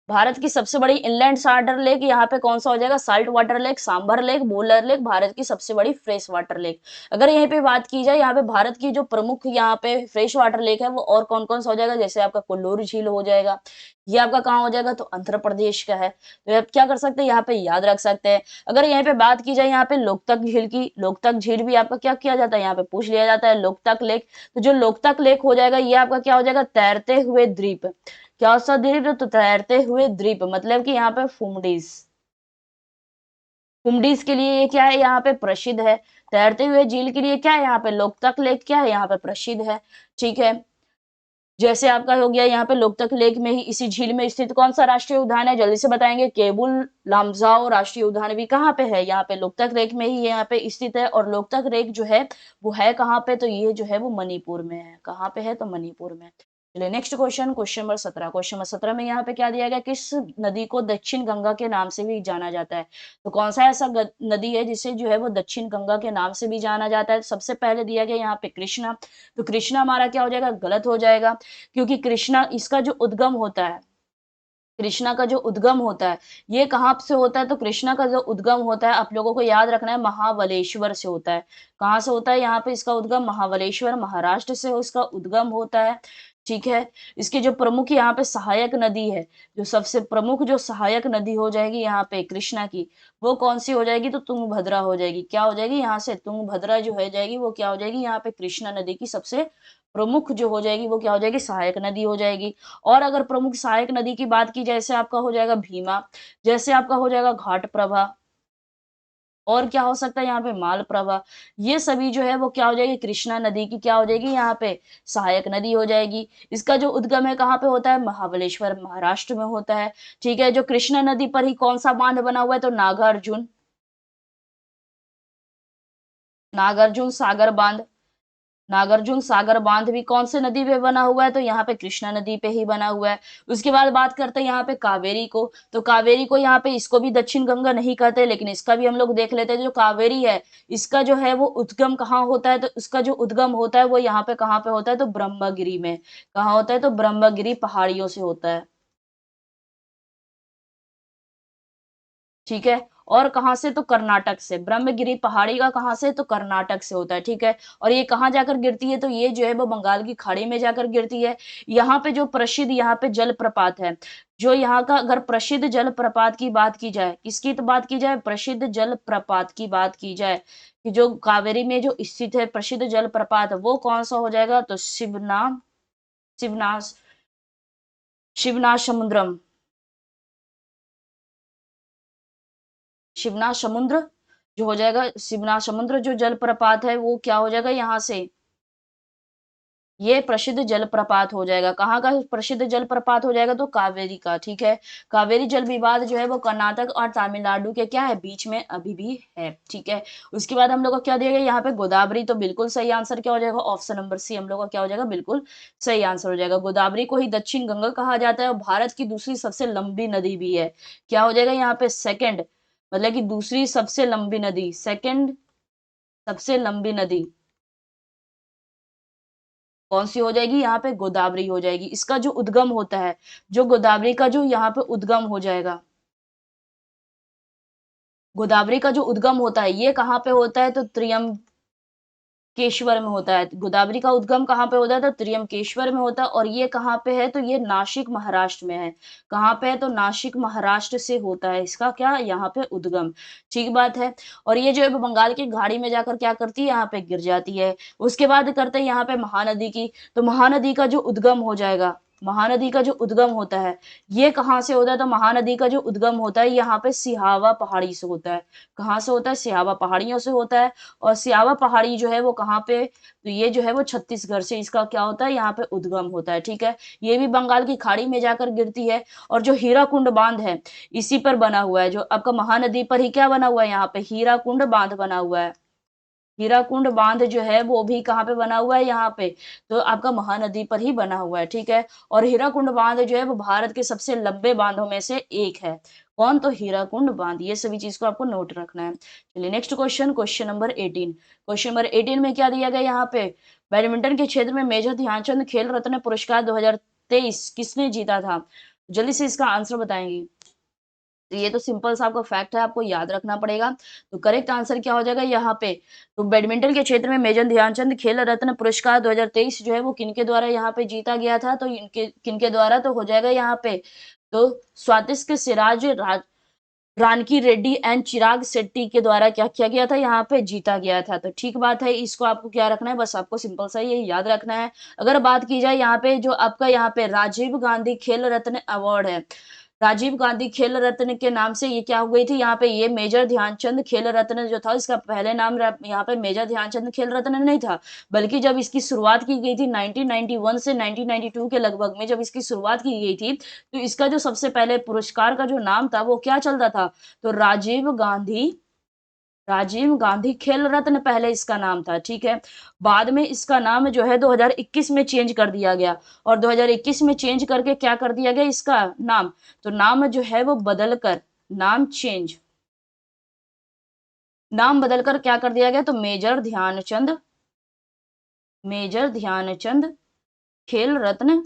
Speaker 1: भारत की सबसे बड़ी इनलैंड वाटर लेक यहाँ पे कौन सा हो जाएगा, salt water lake, sambar lake, bowler lake, Bharat की सबसे बड़ी फ्रेश वाटर लेक। अगर यहीं पे बात की जाए यहाँ पे भारत की जो प्रमुख यहाँ पे फ्रेश वाटर लेक है वो और कौन कौन सा हो जाएगा, जैसे आपका कोल्लूर झील हो जाएगा, ये आपका कहाँ हो जाएगा, तो आंध्र प्रदेश का है। तो आप क्या कर सकते हैं यहाँ पे याद रख सकते हैं। अगर यहाँ पे बात की जाए यहाँ पे लोकतक झील की, लोकतक झील भी आपका क्या किया जाता है, यहाँ पे पूछ लिया जाता है लोकतक लेक। तो जो लोकतक लेक हो जाएगा ये आपका क्या हो जाएगा, तैरते हुए द्वीप। क्या सा द्वीप, तो तैरते हुए द्वीप मतलब कि यहाँ पे फुमडीज, फुमडीज के लिए ये क्या है यहाँ पे प्रसिद्ध है। तैरते हुए झील के लिए क्या है यहाँ पे, लोकतक लेक क्या है यहाँ पे प्रसिद्ध है। ठीक है, जैसे आपका हो गया यहाँ पे लोकतक लेक में ही इसी झील में स्थित कौन सा राष्ट्रीय उद्यान है, जल्दी से बताएंगे, केबुल लामजाओ राष्ट्रीय उद्यान भी कहाँ पे है, यहाँ पे लोकतक लेक में ही यहाँ पे स्थित है। और लोकतक लेक जो है वो है कहाँ पे, तो ये जो है वो मणिपुर में है। कहाँ पे है, तो मणिपुर में। चलिए next question, question number 17। Question number 17 में यहाँ पे क्या दिया गया, किस नदी को दक्षिण गंगा के नाम से भी जाना जाता है। तो कौन सा ऐसा नदी है जिसे जो है वो दक्षिण गंगा के नाम से भी जाना जाता है। सबसे पहले दिया गया यहाँ पे कृष्णा। तो कृष्णा हमारा क्या हो जाएगा, गलत हो जाएगा, क्योंकि कृष्णा इसका जो उद्गम होता है, कृष्णा का जो उद्गम होता है ये कहाँ से होता है, तो कृष्णा का जो उद्गम होता है आप लोगों को याद रखना है महाबलेश्वर से होता है। कहाँ से होता है यहाँ पे इसका उद्गम, महाबलेश्वर महाराष्ट्र से इसका उद्गम होता है। ठीक है, इसके जो प्रमुख यहाँ पे सहायक नदी है, जो सबसे प्रमुख जो सहायक नदी हो जाएगी यहाँ पे कृष्णा की, वो कौन सी हो जाएगी, तो तुंगभद्रा हो जाएगी। क्या हो जाएगी, यहाँ से तुंगभद्रा जो हो जाएगी वो क्या हो जाएगी, यहाँ पे कृष्णा नदी की सबसे प्रमुख जो हो जाएगी वो क्या हो जाएगी, सहायक नदी हो जाएगी। और अगर प्रमुख सहायक नदी की बात की, जैसे आपका हो जाएगा भीमा, जैसे आपका हो जाएगा घाट प्रभा, और क्या हो सकता है यहाँ पे मालप्रभा, ये सभी जो है वो क्या हो जाएगी, कृष्णा नदी की क्या हो जाएगी यहाँ पे सहायक नदी हो जाएगी। इसका जो उद्गम है कहाँ पे होता है, महाबलेश्वर महाराष्ट्र में होता है। ठीक है, जो कृष्णा नदी पर ही कौन सा बांध बना हुआ है, तो नागार्जुन, नागार्जुन सागर बांध। नागार्जुन सागर बांध भी कौन से नदी पे बना हुआ है, तो यहाँ पे कृष्णा नदी पे ही बना हुआ है। उसके बाद बात करते हैं यहाँ पे कावेरी को। तो कावेरी को यहाँ पे इसको भी दक्षिण गंगा नहीं कहते, लेकिन इसका भी हम लोग देख लेते हैं। जो कावेरी है इसका जो है वो उद्गम कहाँ होता है, तो इसका जो उद्गम होता है वो यहाँ पे कहाँ पे होता है, तो ब्रह्मगिरी में। कहाँ होता है, तो ब्रह्मगिरी पहाड़ियों से होता है। ठीक है, और कहाँ से, तो कर्नाटक से। ब्रह्मगिरी पहाड़ी का कहाँ से, तो कर्नाटक से होता है। ठीक है, और ये कहाँ जाकर गिरती है, तो ये जो है वो बंगाल की खाड़ी में जाकर गिरती है। यहाँ पे जो प्रसिद्ध यहाँ पे जलप्रपात है, जो यहाँ का अगर प्रसिद्ध जलप्रपात की बात की जाए, किसकी तो बात की जाए, प्रसिद्ध जलप्रपात की बात की जाए, कि जो कावेरी में जो स्थित है प्रसिद्ध जलप्रपात वो कौन सा हो जाएगा, तो शिवनाथ, शिवनाथ, शिवनाथ समुद्रम, शिवनाथ समुद्र जो हो जाएगा, शिवनाथ समुद्र जो जलप्रपात है वो क्या हो जाएगा यहाँ से, ये प्रसिद्ध जलप्रपात हो जाएगा। कहाँ का प्रसिद्ध जलप्रपात हो जाएगा, तो कावेरी का। ठीक है, कावेरी जल विवाद जो है वो कर्नाटक और तमिलनाडु के क्या है, बीच में अभी भी है। ठीक है, उसके बाद हम लोग को क्या दिया गया यहाँ पे, गोदावरी। तो बिल्कुल सही आंसर क्या हो जाएगा, ऑप्शन नंबर सी हम लोग का क्या हो जाएगा, बिल्कुल सही आंसर हो जाएगा। गोदावरी को ही दक्षिण गंगा कहा जाता है और भारत की दूसरी सबसे लंबी नदी भी है। क्या हो जाएगा यहाँ पे, सेकेंड, मतलब कि दूसरी सबसे लंबी नदी, सेकेंड सबसे लंबी नदी कौन सी हो जाएगी, यहाँ पे गोदावरी हो जाएगी। इसका जो उद्गम होता है, जो गोदावरी का जो यहाँ पे उद्गम हो जाएगा, गोदावरी का जो उद्गम होता है ये कहाँ पे होता है, तो त्र्यंबकेश्वर में होता है। गोदावरी का उद्गम कहाँ पे होता है, तो त्र्यंबकेश्वर में होता है। और ये कहाँ पे है, तो ये नासिक महाराष्ट्र में है। कहाँ पे है, तो नासिक महाराष्ट्र से होता है इसका क्या, यहाँ पे उद्गम। ठीक बात है, और ये जो है बंगाल की खाड़ी में जाकर क्या करती है, यहाँ पे गिर जाती है। उसके बाद करते हैं यहाँ पे महानदी की। तो महानदी का जो उद्गम हो जाएगा, महानदी का जो उद्गम होता है ये कहाँ से होता है, तो महानदी का जो उद्गम होता है यहाँ पे सिहावा पहाड़ी से होता है। कहाँ से होता है, सिहावा पहाड़ियों से होता है। और सियावा पहाड़ी जो है वो कहाँ पे, तो ये जो है वो छत्तीसगढ़ से इसका क्या होता है, यहाँ पे उद्गम होता है। ठीक है, ये भी बंगाल की खाड़ी में जाकर गिरती है। और जो हीराकुंड बांध है इसी पर बना हुआ है, जो आपका महानदी पर ही क्या बना हुआ है, यहाँ पे हीराकुंड बांध बना हुआ है। हीराकुंड बांध जो है वो भी कहाँ पे बना हुआ है, यहाँ पे तो आपका महानदी पर ही बना हुआ है। ठीक है, और हीराकुंड बांध जो है वो भारत के सबसे लंबे बांधों में से एक है। कौन, तो हीराकुंड बांध। ये सभी चीज को आपको नोट रखना है। चलिए next question, question number 18। Question number 18 में क्या दिया गया यहाँ पे, बैडमिंटन के क्षेत्र में मेजर ध्यानचंद खेल रत्न पुरस्कार 2023 किसने जीता था। जल्दी से इसका आंसर बताएंगे। तो ये तो सिंपल सा आपका फैक्ट है, आपको याद रखना पड़ेगा। तो करेक्ट आंसर क्या हो जाएगा यहाँ पे, तो बैडमिंटन के क्षेत्र में मेजर ध्यानचंद खेल रत्न पुरस्कार 2023 जो है वो किनके द्वारा यहाँ पे जीता गया था, तो इनके किनके द्वारा, तो हो जाएगा यहाँ पे, तो स्वातिस्क सिराज रानकी रेड्डी एंड चिराग शेट्टी के द्वारा क्या किया गया था, यहाँ पे जीता गया था। तो ठीक बात है, इसको आपको क्या रखना है, बस आपको सिंपल सा ये याद रखना है। अगर बात की जाए यहाँ पे, जो आपका यहाँ पे राजीव गांधी खेल रत्न अवार्ड है, राजीव गांधी खेल रत्न के नाम से ये क्या हो गई थी, यहाँ पे ये मेजर ध्यानचंद खेल रत्न जो था, इसका पहले नाम यहाँ पे मेजर ध्यानचंद खेल रत्न नहीं था, बल्कि जब इसकी शुरुआत की गई थी 1991 से 1992 के लगभग में, जब इसकी शुरुआत की गई थी, तो इसका जो सबसे पहले पुरस्कार का जो नाम था वो क्या चलता था, तो राजीव गांधी खेल रत्न पहले इसका नाम था, ठीक है। बाद में इसका नाम जो है 2021 में चेंज कर दिया गया, और 2021 में चेंज करके क्या कर दिया गया इसका नाम, तो नाम जो है वो बदलकर, नाम बदलकर क्या कर दिया गया, तो मेजर ध्यानचंद खेल रत्न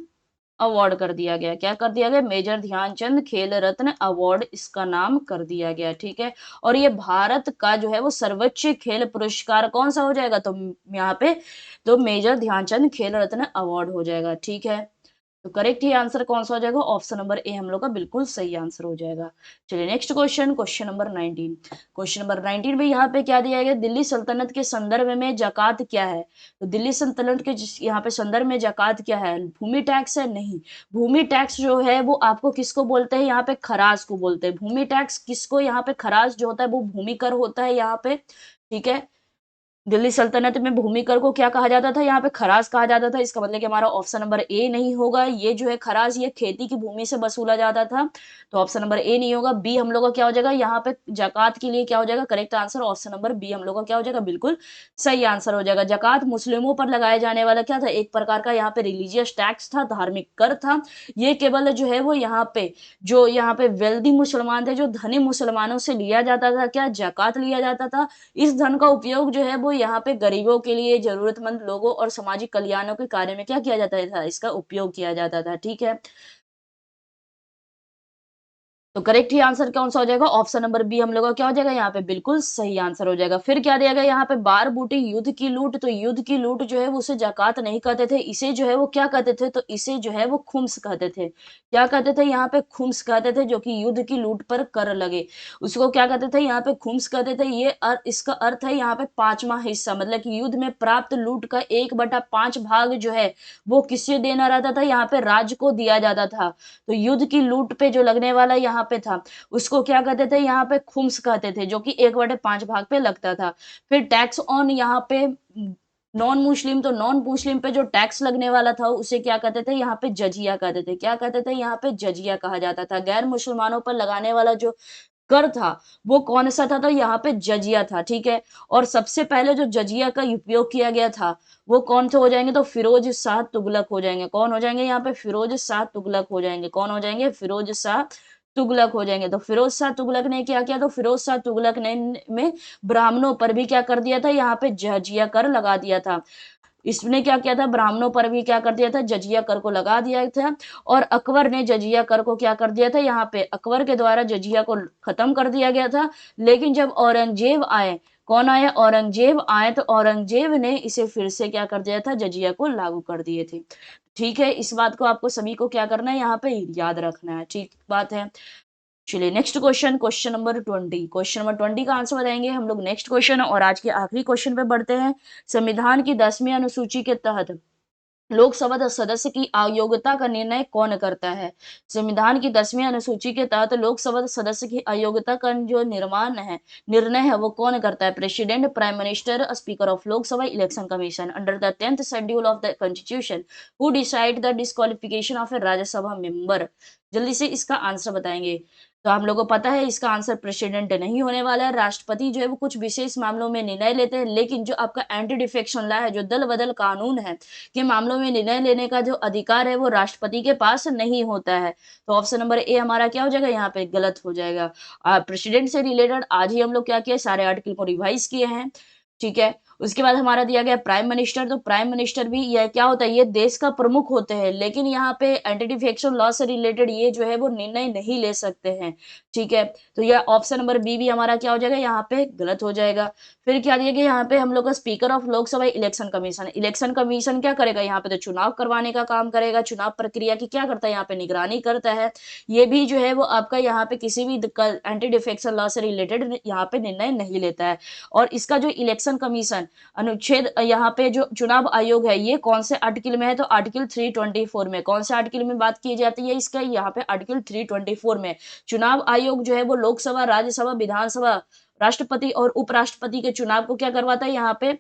Speaker 1: अवार्ड कर दिया गया। क्या कर दिया गया, मेजर ध्यानचंद खेल रत्न अवार्ड इसका नाम कर दिया गया, ठीक है। और ये भारत का जो है वो सर्वोच्च खेल पुरस्कार कौन सा हो जाएगा, तो यहाँ पे तो मेजर ध्यानचंद खेल रत्न अवार्ड हो जाएगा, ठीक है। तो करेक्ट ही आंसर कौन सा हो जाएगा, ऑप्शन नंबर ए हम लोग का बिल्कुल सही आंसर हो जाएगा। चलिए नेक्स्ट क्वेश्चन, क्वेश्चन नंबर 19 में यहाँ पे क्या दिया गया, दिल्ली सल्तनत के संदर्भ में जकात क्या है, तो दिल्ली सल्तनत के यहाँ पे संदर्भ में जकात क्या है, भूमि टैक्स है, नहीं। भूमि टैक्स जो है वो आपको किसको बोलते हैं, यहाँ पे खराज को बोलते हैं। भूमि टैक्स किसको, यहाँ पे खराज जो होता है वो भूमि कर होता है यहाँ पे, ठीक है। दिल्ली सल्तनत में भूमि कर को क्या कहा जाता था, यहाँ पे खराज कहा जाता था। इसका मतलब कि हमारा ऑप्शन नंबर ए नहीं होगा, ये जो है खराज ये खेती की भूमि से वसूला जाता था, तो ऑप्शन नंबर ए नहीं होगा। बी हम लोग का क्या हो जाएगा, यहाँ पे जकात के लिए क्या हो जाएगा, correct answer option number B हम लोग का क्या हो जाएगा, बिल्कुल सही आंसर हो जाएगा। जकात मुस्लिमों पर लगाया जाने वाला क्या था, एक प्रकार का यहाँ पे रिलीजियस टैक्स था, धार्मिक कर था। ये केवल जो है वो यहाँ पे वेल्दी मुसलमान थे, जो धनी मुसलमानों से लिया जाता था, क्या जकात लिया जाता था। इस धन का उपयोग जो है वो यहाँ पे गरीबों के लिए, जरूरतमंद लोगों और सामाजिक कल्याणों के कार्य में क्या किया जाता था, इसका उपयोग किया जाता था, ठीक है। तो करेक्ट ही आंसर कौन सा हो जाएगा, ऑप्शन नंबर बी हम लोग का क्या हो जाएगा, यहाँ पे बिल्कुल सही आंसर हो जाएगा। फिर क्या दिया गया यहाँ पे, बार बूटी युद्ध की लूट, तो युद्ध की लूट जो है वो उसे जकात नहीं कहते थे, इसे जो है वो क्या कहते थे, तो इसे जो है वो खुम्स कहते थे। क्या कहते थे, यहाँ पे खुम्स कहते थे, जो कि युद्ध की लूट पर कर लगे, उसको क्या कहते थे, यहाँ पे खुम्स कहते थे। ये इसका अर्थ है यहाँ पे पांचवा हिस्सा, मतलब कि युद्ध में प्राप्त लूट का 1/5 भाग जो है वो किससे देना रहता था, यहाँ पे राज्य को दिया जाता था। तो युद्ध की लूट पे जो लगने वाला यहाँ पे था, उसको क्या कहते थे, यहाँ पे खुम्स कहते थे, जो कि 1/5 भाग पे लगता था। फिर टैक्स ऑन यहाँ पे नॉन मुस्लिम, तो नॉन मुस्लिम पे जो टैक्स लगने वाला था उसे क्या कहते थे, यहाँ पे जजिया कहते थे। क्या कहते थे, यहाँ पे जजिया कहा जाता था। गैर मुसलमानों पर लगाने वाला जो कर था वो कौन सा था, तो यहाँ पे जजिया था, ठीक है। और सबसे पहले जो जजिया का उपयोग किया गया था वो कौन से हो जाएंगे, तो फिरोज शाह तुगलक हो जाएंगे। कौन हो जाएंगे, यहाँ पे फिरोज शाह तुगलक हो जाएंगे। कौन हो जाएंगे, फिरोज शाह तुगलक हो जाएंगे। तो फिरोज शाह तुगलक ने क्या किया, तो फिरोज शाह तुगलक ने में ब्राह्मणों पर भी क्या कर दिया था, यहाँ पे जजिया कर लगा दिया था। इसने क्या किया था, ब्राह्मणों पर भी क्या कर दिया था, जजिया कर को लगा दिया था। और अकबर ने जजिया कर को क्या कर दिया था, यहाँ पे अकबर के द्वारा जजिया को खत्म कर दिया गया था। लेकिन जब औरंगजेब आए, कौन आए, औरंगजेब आए, तो औरंगजेब ने इसे फिर से क्या कर दिया था, जजिया को लागू कर दिए थे। ठीक है, इस बात को आपको सभी को क्या करना है, यहाँ पे याद रखना है, ठीक बात है। चलिए नेक्स्ट क्वेश्चन, क्वेश्चन नंबर 20 का आंसर बताएंगे हम लोग नेक्स्ट क्वेश्चन, और आज के आखिरी क्वेश्चन पे बढ़ते हैं। संविधान की 10वीं अनुसूची के तहत लोकसभा सदस्य की अयोग्यता का निर्णय कौन करता है। संविधान की 10वीं अनुसूची के तहत लोकसभा सदस्य की अयोग्यता का जो निर्णय है वो कौन करता है। President, prime minister, speaker of Lok Sabha, election commission. Under the 10th schedule of the constitution who decide the disqualification of A Rajya Sabha member. जल्दी से इसका आंसर बताएंगे। तो हम लोगों को पता है इसका आंसर प्रेसिडेंट नहीं होने वाला है। राष्ट्रपति जो है वो कुछ विशेष मामलों में निर्णय लेते हैं, लेकिन जो आपका एंटी डिफेक्शन लॉ है, जो दल बदल कानून है के मामलों में निर्णय लेने का जो अधिकार है वो राष्ट्रपति के पास नहीं होता है। तो ऑप्शन नंबर ए हमारा क्या हो जाएगा, यहाँ पे गलत हो जाएगा। प्रेसिडेंट से रिलेटेड आज ही हम लोग क्या किए, सारे आर्टिकल को रिवाइज किए हैं, ठीक है। उसके बाद हमारा दिया गया प्राइम मिनिस्टर। तो प्राइम मिनिस्टर भी यह क्या होता है, ये देश का प्रमुख होते हैं, लेकिन यहाँ पे एंटी डिफेक्शन लॉ से रिलेटेड ये जो है वो निर्णय नहीं ले सकते हैं। ठीक है, तो यह ऑप्शन नंबर बी भी हमारा क्या हो जाएगा, यहाँ पे गलत हो जाएगा। फिर क्या दिया गया यहाँ पे हम लोग का speaker of Lok Sabha election commission. Election commission क्या करेगा, यहाँ पे तो चुनाव करवाने का काम करेगा, चुनाव प्रक्रिया की क्या करता है, यहाँ पे निगरानी करता है। ये भी जो है वो आपका यहाँ पे किसी भी एंटी डिफेक्शन लॉ से रिलेटेड यहाँ पे निर्णय नहीं लेता है। और इसका जो इलेक्शन कमीशन अनुच्छेद यहाँ पे जो चुनाव आयोग है, ये कौन से आर्टिकल में है, तो आर्टिकल 324 में। कौन से आर्टिकल में बात की जाती है इसका, यहाँ पे आर्टिकल 324 में। चुनाव आयोग जो है वो लोकसभा, राज्यसभा, विधानसभा, राष्ट्रपति और उपराष्ट्रपति के चुनाव को क्या करवाता है यहाँ पे,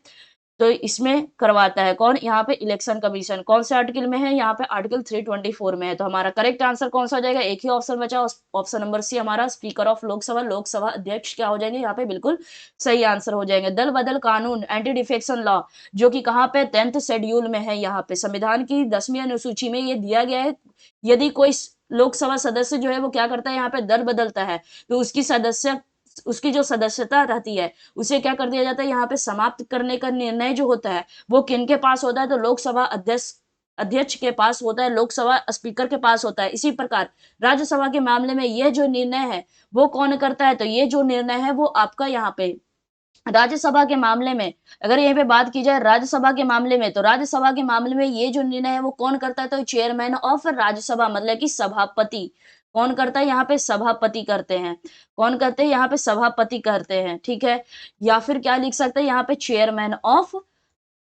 Speaker 1: तो इसमें करवाता है कौन, यहाँ पे इलेक्शन कमीशन। कौन से आर्टिकल में है, यहाँ पे आर्टिकल 324 में है। तो हमारा करेक्ट आंसर कौन सा हो जाएगा, एक ही ऑप्शन बचा, ऑप्शन नंबर सी हमारा स्पीकर ऑफ लोकसभा, लोकसभा अध्यक्ष क्या हो जाएंगे, यहाँ पे बिल्कुल सही आंसर हो जाएंगे। दल बदल कानून एंटी डिफेक्शन लॉ जो कि कहाँ पे 10th शेड्यूल में है, यहाँ पे संविधान की 10वीं अनुसूची में ये दिया गया है। यदि कोई लोकसभा सदस्य जो है वो क्या करता है, यहाँ पे दल बदलता है, तो उसकी जो सदस्यता रहती है उसे क्या कर दिया जाता है, यहाँ पे समाप्त करने का निर्णय जो होता है वो किनके पास होता है, तो लोकसभा अध्यक्ष के पास होता है, लोकसभा स्पीकर के पास होता है। इसी प्रकार राज्यसभा के मामले में यह जो निर्णय है वो कौन करता है, तो ये जो निर्णय है वो आपका यहाँ पे राज्यसभा के मामले में, अगर यहीं पे बात की जाए राज्यसभा के मामले में, तो राज्यसभा के मामले में ये जो निर्णय है वो कौन करता है, तो चेयरमैन ऑफ राज्यसभा, मतलब कि सभापति। कौन करता है, यहाँ पे सभापति करते हैं। कौन करते हैं, यहाँ पे सभापति करते हैं। ठीक है, या फिर क्या लिख सकते हैं यहाँ पे, chairman of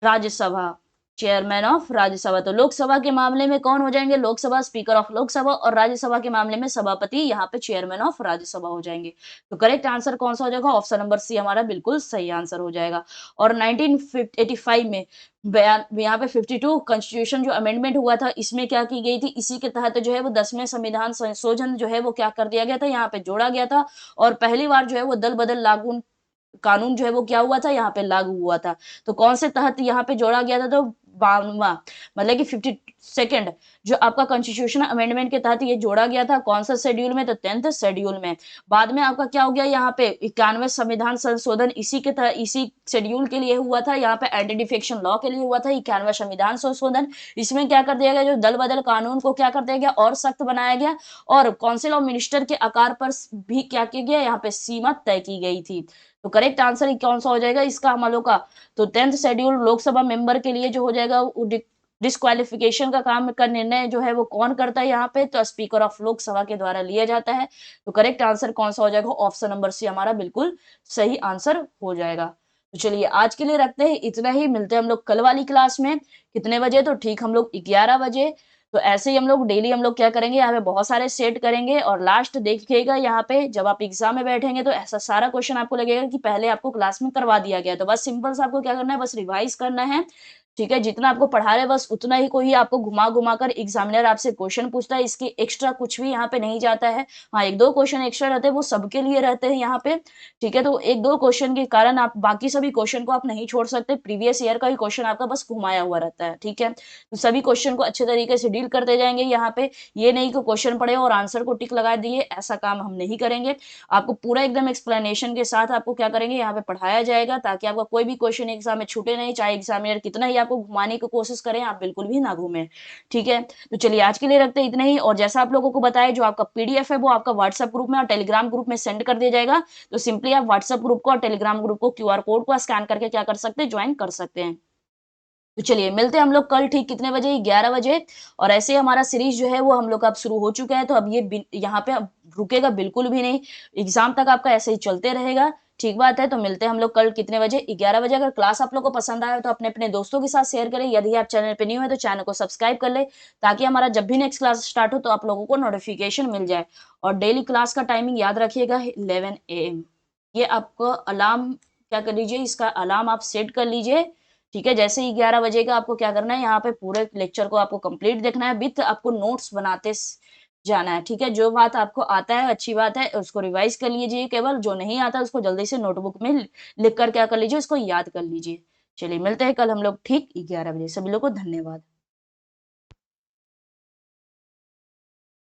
Speaker 1: Rajya Sabha, chairman of Rajya Sabha. तो लोकसभा के मामले में कौन हो जाएंगे, लोकसभा स्पीकर ऑफ लोकसभा, और राज्यसभा के मामले में सभापति यहाँ पे चेयरमैन ऑफ राज्यसभा हो जाएंगे। तो करेक्ट आंसर कौन सा हो जाएगा, ऑप्शन नंबर सी हमारा बिल्कुल सही आंसर हो जाएगा। और 1985 में यहाँ पे 52 कॉन्स्टिट्यूशन जो अमेंडमेंट हुआ था, इसमें क्या की गई थी, इसी के तहत जो है वो 10वें संविधान संशोधन जो है वो क्या कर दिया गया था, यहाँ पे जोड़ा गया था। और पहली बार जो है वो दल बदल लागू कानून जो है वो क्या हुआ था, यहाँ पे लागू हुआ था। तो कौन से तहत यहाँ पे जोड़ा गया था, तो 52वां, मतलब कि 52nd जो आपका कॉन्स्टिट्यूशन अमेंडमेंट के तहत ये जोड़ा गया था। कौन सा शेड्यूल में, तो 10th शेड्यूल में। बाद में आपका क्या हो गया, यहाँ पे 91वें संविधान संशोधन इसी के तहत, इसी शेड्यूल के लिए हुआ था, यहाँ पे एंटी डिफेक्शन लॉ के लिए हुआ था 91वां संविधान संशोधन। इसमें क्या कर दिया गया, जो दल बदल कानून को क्या कर दिया गया, और सख्त बनाया गया, और काउंसिल ऑफ मिनिस्टर के आकार पर भी क्या किया गया, यहाँ पे सीमा तय की गई थी। तो करेक्ट आंसर कौन सा हो जाएगा इसका अमलों का, तो 10th शेड्यूल लोकसभा मेंबर के लिए जो हो जाएगा डिस्क्वालिफिकेशन का काम का निर्णय जो है वो कौन करता है, यहाँ पे तो स्पीकर ऑफ लोकसभा के द्वारा लिया जाता है। तो करेक्ट आंसर कौन सा हो जाएगा, ऑप्शन नंबर सी हमारा बिल्कुल सही आंसर हो जाएगा। तो चलिए आज के लिए रखते हैं इतना ही, मिलते हैं हम लोग कल वाली क्लास में। कितने बजे, तो ठीक हम लोग 11 बजे। तो ऐसे ही हम लोग डेली हम लोग क्या करेंगे, यहाँ पे बहुत सारे सेट करेंगे, और लास्ट देखिएगा यहाँ पे जब आप एग्जाम में बैठेंगे तो ऐसा सारा क्वेश्चन आपको लगेगा कि पहले आपको क्लास में करवा दिया गया। तो बस सिंपल से आपको क्या करना है, बस रिवाइज करना है। ठीक है, जितना आपको पढ़ा रहे बस उतना ही कोई आपको घुमा घुमा कर एग्जामिनर आपसे क्वेश्चन पूछता है, इसके एक्स्ट्रा कुछ भी यहाँ पे नहीं जाता है। हाँ, एक दो क्वेश्चन एक्स्ट्रा रहते हैं, वो सबके लिए रहते हैं यहाँ पे। ठीक है, तो एक दो क्वेश्चन के कारण आप बाकी सभी क्वेश्चन को आप नहीं छोड़ सकते, प्रीवियस ईयर का ही क्वेश्चन आपका बस घुमाया हुआ रहता है। ठीक है, तो सभी क्वेश्चन को अच्छे तरीके से डील करते जाएंगे यहाँ पे। ये नहीं कि क्वेश्चन पढ़े और आंसर को टिक लगा दिए, ऐसा काम हम नहीं करेंगे। आपको पूरा एकदम एक्सप्लेनेशन के साथ आपको क्या करेंगे, यहाँ पे पढ़ाया जाएगा, ताकि आपका कोई भी क्वेश्चन एग्जाम में छूटे नहीं, चाहे एग्जामिनर कितना ही आपको घुमाने की कोशिश करें, आप बिल्कुल भी ना घूमें। ठीक है, तो चलिए आज के लिए रखते हैं इतना ही। और जैसा आप लोगों को बताया, जो आपका पीडीएफ है वो आपका व्हाट्सएप ग्रुप में और टेलीग्राम ग्रुप में सेंड कर दिया जाएगा। तो सिंपली आप व्हाट्सएप ग्रुप को और टेलीग्राम ग्रुप को क्यूआर कोड को स्कैन करके क्या कर सकते हैं, ज्वाइन कर सकते हैं। तो चलिए मिलते हैं हम लोग कल ठीक कितने बजे, 11 बजे। और ऐसे ही हमारा सीरीज जो है वो हम लोग का अब शुरू हो चुका है, तो अब ये यहाँ पे अब रुकेगा बिल्कुल भी नहीं, एग्जाम तक आपका ऐसे ही चलते रहेगा। ठीक बात है, तो मिलते हैं हम लोग कल कितने बजे, 11 बजे। अगर क्लास आप लोग को पसंद आया तो अपने अपने दोस्तों के साथ शेयर करें। यदि आप चैनल पे न्यू है तो चैनल को सब्सक्राइब कर ले, ताकि हमारा जब भी नेक्स्ट क्लास स्टार्ट हो तो आप लोगों को नोटिफिकेशन मिल जाए। और डेली क्लास का टाइमिंग याद रखिएगा 11 AM। ये आपको अलार्म क्या कर लीजिए, इसका अलार्म आप सेट कर लीजिए। ठीक है, जैसे ही 11 बजे का आपको क्या करना है, यहाँ पे पूरे लेक्चर को आपको कंप्लीट देखना है, विथ आपको नोट्स बनाते जाना है। ठीक है, जो बात आपको आता है अच्छी बात है, उसको रिवाइज कर लीजिए, केवल जो नहीं आता उसको जल्दी से नोटबुक में लिख कर क्या कर लीजिए, उसको याद कर लीजिए। चलिए मिलते हैं कल हम लोग ठीक 11 बजे। सभी लोग को धन्यवाद।